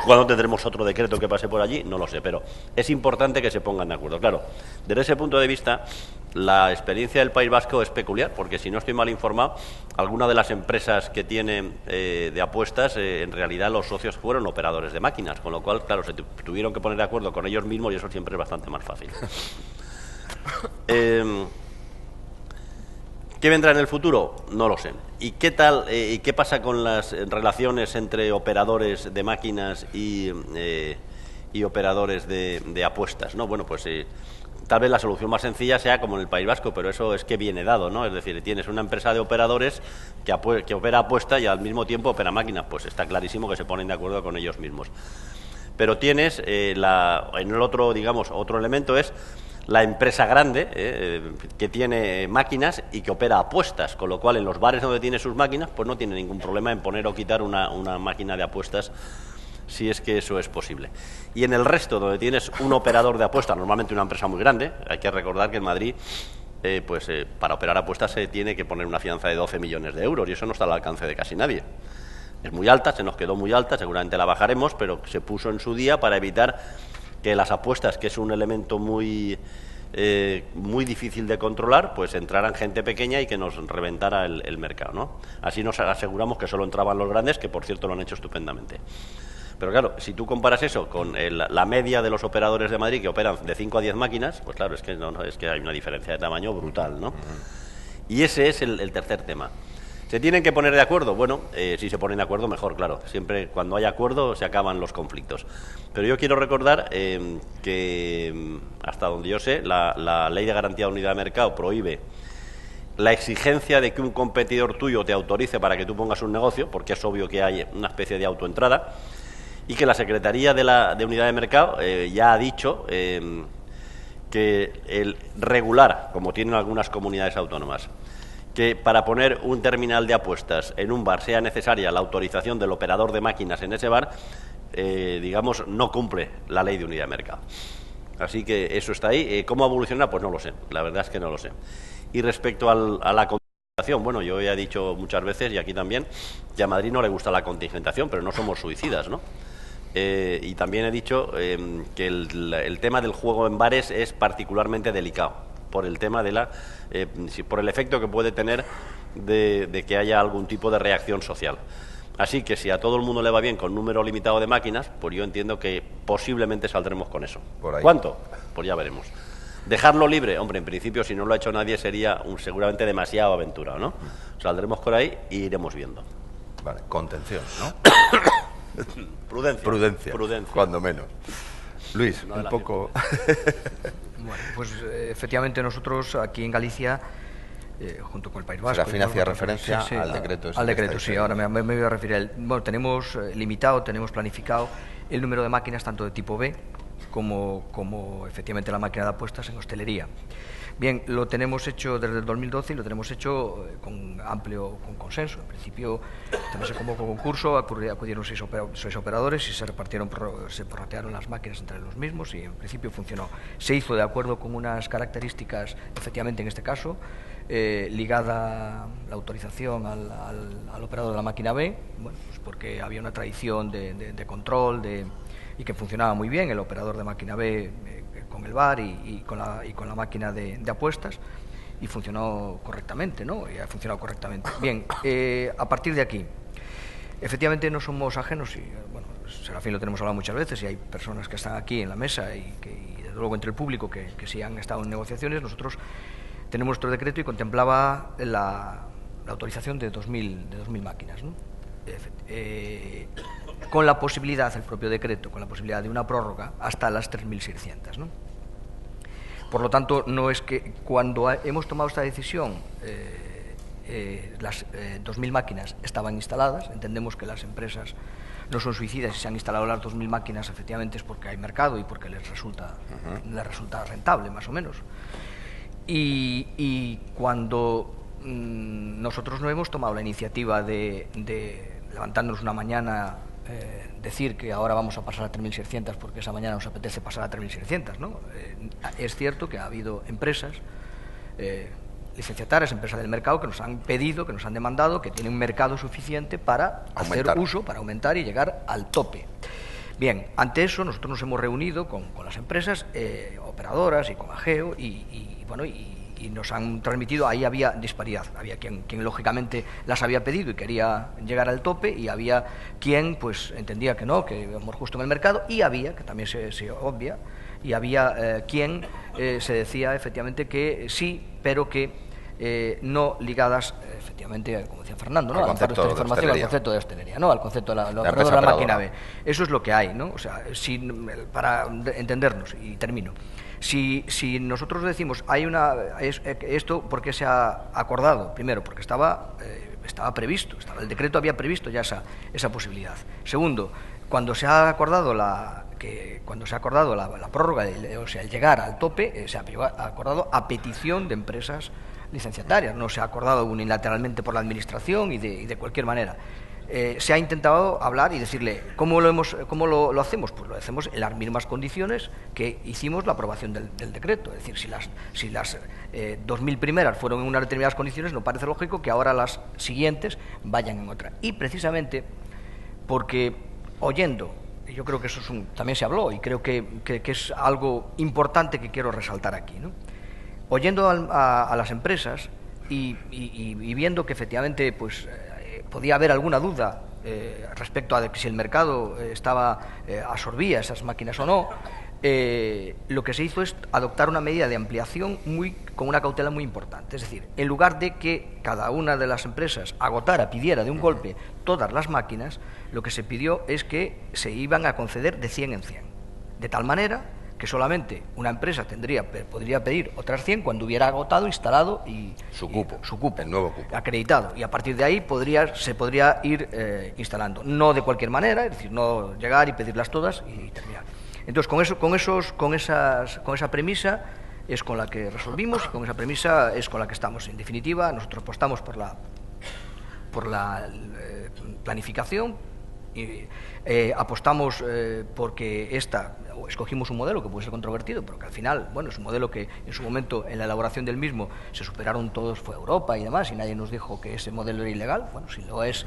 ¿Cuándo tendremos otro decreto que pase por allí? No lo sé, pero es importante que se pongan de acuerdo. Claro, desde ese punto de vista, la experiencia del País Vasco es peculiar, porque si no estoy mal informado, alguna de las empresas que tienen de apuestas, en realidad los socios fueron operadores de máquinas, con lo cual, claro, se tuvieron que poner de acuerdo con ellos mismos y eso siempre es bastante más fácil. ¿Qué vendrá en el futuro? No lo sé. ¿Y qué tal? ¿Y qué pasa con las relaciones entre operadores de máquinas y operadores de apuestas? ¿No? Bueno, pues tal vez la solución más sencilla sea como en el País Vasco, pero eso es que viene dado, ¿no? Es decir, tienes una empresa de operadores que opera apuestas y al mismo tiempo opera máquinas. Pues está clarísimo que se ponen de acuerdo con ellos mismos. Pero tienes en el otro, digamos, otro elemento es la empresa grande que tiene máquinas y que opera apuestas, con lo cual en los bares donde tiene sus máquinas pues no tiene ningún problema en poner o quitar una máquina de apuestas, si es que eso es posible. Y en el resto, donde tienes un operador de apuestas, normalmente una empresa muy grande, hay que recordar que en Madrid para operar apuestas se tiene que poner una fianza de 12 millones de euros y eso no está al alcance de casi nadie. Es muy alta, se nos quedó muy alta, seguramente la bajaremos, pero se puso en su día para evitar que las apuestas, que es un elemento muy difícil de controlar, pues entraran gente pequeña y que nos reventara el mercado, ¿no? Así nos aseguramos que solo entraban los grandes, que por cierto lo han hecho estupendamente. Pero claro, si tú comparas eso con la media de los operadores de Madrid que operan de 5 a 10 máquinas, pues claro, es que hay una diferencia de tamaño brutal, ¿no? Y ese es el tercer tema. ¿Se tienen que poner de acuerdo? Bueno, si se ponen de acuerdo, mejor, claro. Siempre cuando hay acuerdo se acaban los conflictos. Pero yo quiero recordar que, hasta donde yo sé, la Ley de Garantía de Unidad de Mercado prohíbe la exigencia de que un competidor tuyo te autorice para que tú pongas un negocio, porque es obvio que hay una especie de autoentrada, y que la Secretaría de Unidad de Mercado ya ha dicho que el regular, como tienen algunas comunidades autónomas, que para poner un terminal de apuestas en un bar sea necesaria la autorización del operador de máquinas en ese bar, digamos, no cumple la Ley de Unidad de Mercado. Así que eso está ahí. ¿Cómo evoluciona? Pues no lo sé, la verdad es que no lo sé. Y respecto a la contingentación, bueno, yo ya he dicho muchas veces, y aquí también, que a Madrid no le gusta la contingentación, pero no somos suicidas, ¿no? Y también he dicho que el tema del juego en bares es particularmente delicado, por el tema por el efecto que puede tener de que haya algún tipo de reacción social. Así que si a todo el mundo le va bien con número limitado de máquinas, pues yo entiendo que posiblemente saldremos con eso. Por ahí. ¿Cuánto? Pues ya veremos. Dejarlo libre, hombre, en principio si no lo ha hecho nadie sería seguramente demasiado aventurado, ¿no? Saldremos por ahí y iremos viendo. Vale, contención, ¿no? Prudencia. Cuando menos. Luis, No un poco... Bueno, pues efectivamente nosotros aquí en Galicia, junto con el País Vasco... Serafín hacía referencia al decreto. Al decreto, sí. Ahora me voy a referir a él. Bueno, tenemos limitado, tenemos planificado el número de máquinas tanto de tipo B como efectivamente la máquina de apuestas en hostelería. Bien, lo tenemos hecho desde el 2012 y lo tenemos hecho con consenso. En principio, también se convocó concurso, acudieron seis operadores y se prorratearon las máquinas entre los mismos y en principio funcionó. Se hizo de acuerdo con unas características, efectivamente en este caso, ligada la autorización al operador de la máquina B, bueno, pues porque había una tradición de control y que funcionaba muy bien el operador de máquina B con el bar y con la máquina de apuestas, y funcionó correctamente, ¿no? Y ha funcionado correctamente. Bien, a partir de aquí, efectivamente no somos ajenos, y bueno, Serafín lo tenemos hablado muchas veces, y hay personas que están aquí en la mesa y desde luego entre el público que sí han estado en negociaciones. Nosotros tenemos nuestro decreto y contemplaba la autorización de 2.000 máquinas, ¿no? Con la posibilidad, el propio decreto, con la posibilidad de una prórroga hasta las 3.600, ¿no? Por lo tanto, no es que cuando hemos tomado esta decisión las 2.000 máquinas estaban instaladas. Entendemos que las empresas no son suicidas y se han instalado las 2.000 máquinas, efectivamente es porque hay mercado y porque les resulta rentable, más o menos. Y cuando nosotros no hemos tomado la iniciativa de levantándonos una mañana, decir que ahora vamos a pasar a 3.600 porque esa mañana nos apetece pasar a 3.600, ¿no? Es cierto que ha habido empresas licenciatarias, empresas del mercado, que nos han pedido, que nos han demandado, que tienen un mercado suficiente para hacer uso, para aumentar y llegar al tope. Bien, ante eso nosotros nos hemos reunido con las empresas operadoras y con Ageo y nos han transmitido. Ahí había disparidad, había quien lógicamente las había pedido y quería llegar al tope, y había quien pues entendía que no, que íbamos justo en el mercado, y había, que también se obvia, y había quien se decía efectivamente que sí, pero que no ligadas efectivamente, como decía Fernando, ¿no? Al concepto de información, al concepto de hostelería, ¿no? Al concepto de la operadora de la máquina B. Eso es lo que hay, ¿no? O sea, para entendernos, y termino. Si nosotros decimos esto, ¿por qué se ha acordado? Primero, porque estaba previsto, el decreto había previsto ya esa posibilidad. Segundo, cuando se ha acordado la prórroga, o sea, el llegar al tope, se ha acordado a petición de empresas licenciatarias, no se ha acordado unilateralmente por la administración y de cualquier manera. se ha intentado hablar y decirle, ¿cómo lo hacemos? Pues lo hacemos en las mismas condiciones que hicimos la aprobación del decreto. Es decir, si las 2.000 primeras fueron en unas determinadas condiciones, no parece lógico que ahora las siguientes vayan en otra. Y precisamente porque oyendo, yo creo que eso también se habló y creo que es algo importante que quiero resaltar aquí, ¿no? Oyendo a las empresas y viendo que efectivamente pues podía haber alguna duda respecto a si el mercado absorbía esas máquinas o no, lo que se hizo es adoptar una medida de ampliación con una cautela muy importante. Es decir, en lugar de que cada una de las empresas pidiera de un golpe todas las máquinas, lo que se pidió es que se iban a conceder de 100 en 100. De tal manera que solamente una empresa podría pedir otras 100 cuando hubiera agotado, instalado su cupo, el nuevo cupo acreditado, y a partir de ahí se podría ir instalando, no de cualquier manera, es decir, no llegar y pedirlas todas y terminar. Entonces, con esa premisa es con la que resolvimos y con esa premisa es con la que estamos. En definitiva, nosotros apostamos por la planificación y apostamos porque escogimos un modelo que puede ser controvertido, pero que al final, bueno, es un modelo que en su momento, en la elaboración del mismo, se superaron todos, fue Europa y demás, y nadie nos dijo que ese modelo era ilegal. Bueno, si lo es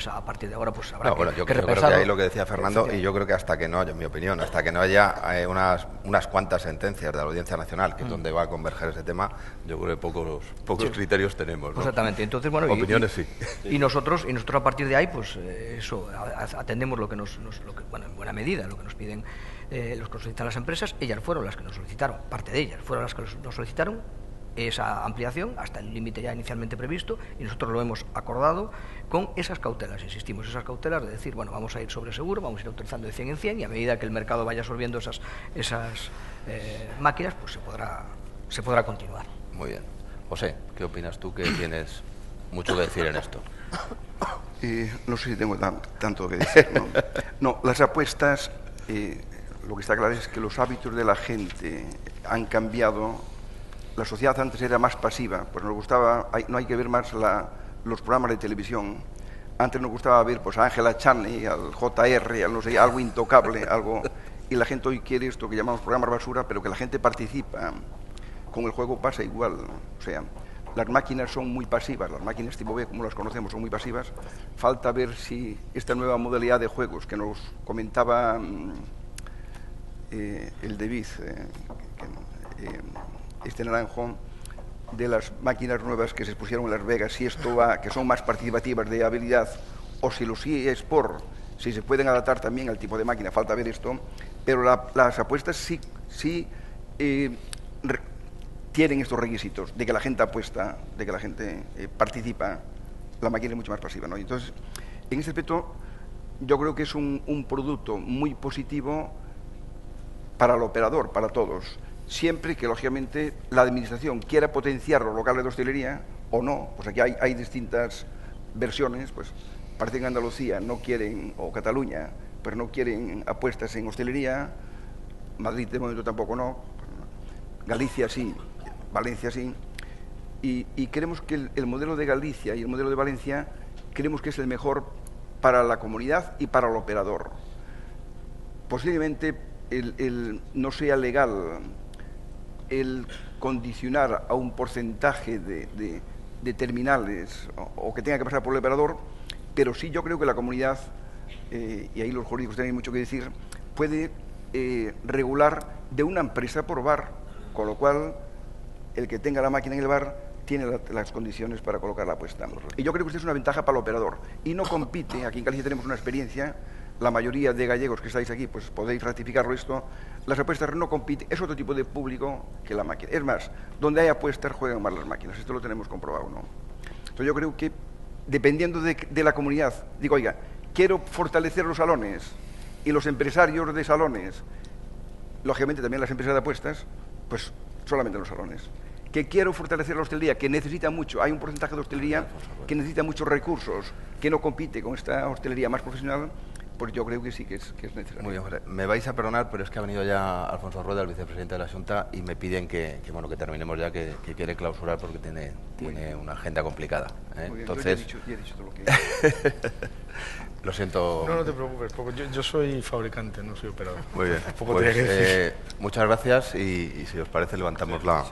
a partir de ahora, pues habrá yo creo que ahí lo que decía Fernando, y yo creo que hasta que no haya, en mi opinión, hasta que no haya unas cuantas sentencias de la Audiencia Nacional, que es donde va a converger ese tema, yo creo que pocos criterios tenemos, ¿no? Exactamente. Entonces, bueno, opiniones sí. Y nosotros a partir de ahí, pues atendemos lo que en buena medida, lo que nos piden los que nos solicitan las empresas. Ellas fueron las que nos solicitaron, parte de ellas fueron las que nos solicitaron esa ampliación hasta el límite ya inicialmente previsto, y nosotros lo hemos acordado con esas cautelas, insistimos, esas cautelas de decir, bueno, vamos a ir sobre seguro, vamos a ir autorizando de 100 en 100, y a medida que el mercado vaya absorbiendo esas máquinas, pues se podrá continuar. Muy bien. José, ¿qué opinas tú, que tienes mucho que decir en esto? No sé si tengo tanto que decir, ¿no? No, las apuestas, lo que está claro es que los hábitos de la gente han cambiado. La sociedad antes era más pasiva, pues nos gustaba, no hay que ver más los programas de televisión. Antes nos gustaba ver pues a Ángela Chaney, al JR, no sé, algo intocable, y la gente hoy quiere esto que llamamos programas basura, pero que la gente participa. Con el juego pasa igual, o sea, las máquinas son muy pasivas, las máquinas tipo B, como las conocemos, son muy pasivas. Falta ver si esta nueva modalidad de juegos que nos comentaba el David, este naranjo, de las máquinas nuevas que se pusieron en Las Vegas, si esto va, que son más participativas de habilidad, o si los eSport, si se pueden adaptar también al tipo de máquina, falta ver esto, pero las apuestas sí tienen estos requisitos de que la gente apuesta, de que la gente participa. La máquina es mucho más pasiva, ¿no? Entonces, en ese aspecto, yo creo que es un producto muy positivo para el operador, para todos, siempre que, lógicamente, la administración quiera potenciar los locales de hostelería o no. Pues aquí hay distintas versiones, pues parece que en Andalucía no quieren, o Cataluña, pero no quieren apuestas en hostelería, Madrid de momento tampoco no, Galicia sí, Valencia sí, y creemos que el modelo de Galicia y el modelo de Valencia creemos que es el mejor para la comunidad y para el operador. Posiblemente no sea legal el condicionar a un porcentaje de terminales o que tenga que pasar por el operador, pero sí yo creo que la comunidad, y ahí los jurídicos tienen mucho que decir, puede regular de una empresa por bar, con lo cual el que tenga la máquina en el bar tiene las condiciones para colocar la apuesta. Y yo creo que esto es una ventaja para el operador. Y no compite, aquí en Galicia tenemos una experiencia, la mayoría de gallegos que estáis aquí, pues podéis ratificarlo esto, las apuestas no compiten, es otro tipo de público que la máquina. Es más, donde hay apuestas juegan más las máquinas, esto lo tenemos comprobado, ¿no? Entonces yo creo que, dependiendo de la comunidad, digo, oiga, quiero fortalecer los salones y los empresarios de salones, lógicamente también las empresas de apuestas, pues solamente los salones. Que quiero fortalecer la hostelería, que necesita mucho, hay un porcentaje de hostelería que necesita muchos recursos, que no compite con esta hostelería más profesional, pues yo creo que sí que es necesario. Muy bien, José. Me vais a perdonar, pero es que ha venido ya Alfonso Rueda, el vicepresidente de la Junta, y me piden que terminemos ya, que quiere clausurar porque tiene una agenda complicada. Muy bien, Entonces, yo ya he dicho todo lo que lo siento. No, no te preocupes, porque yo soy fabricante, no soy operador. Muy bien. Poco tenía que decir. Muchas gracias y si os parece levantamos la...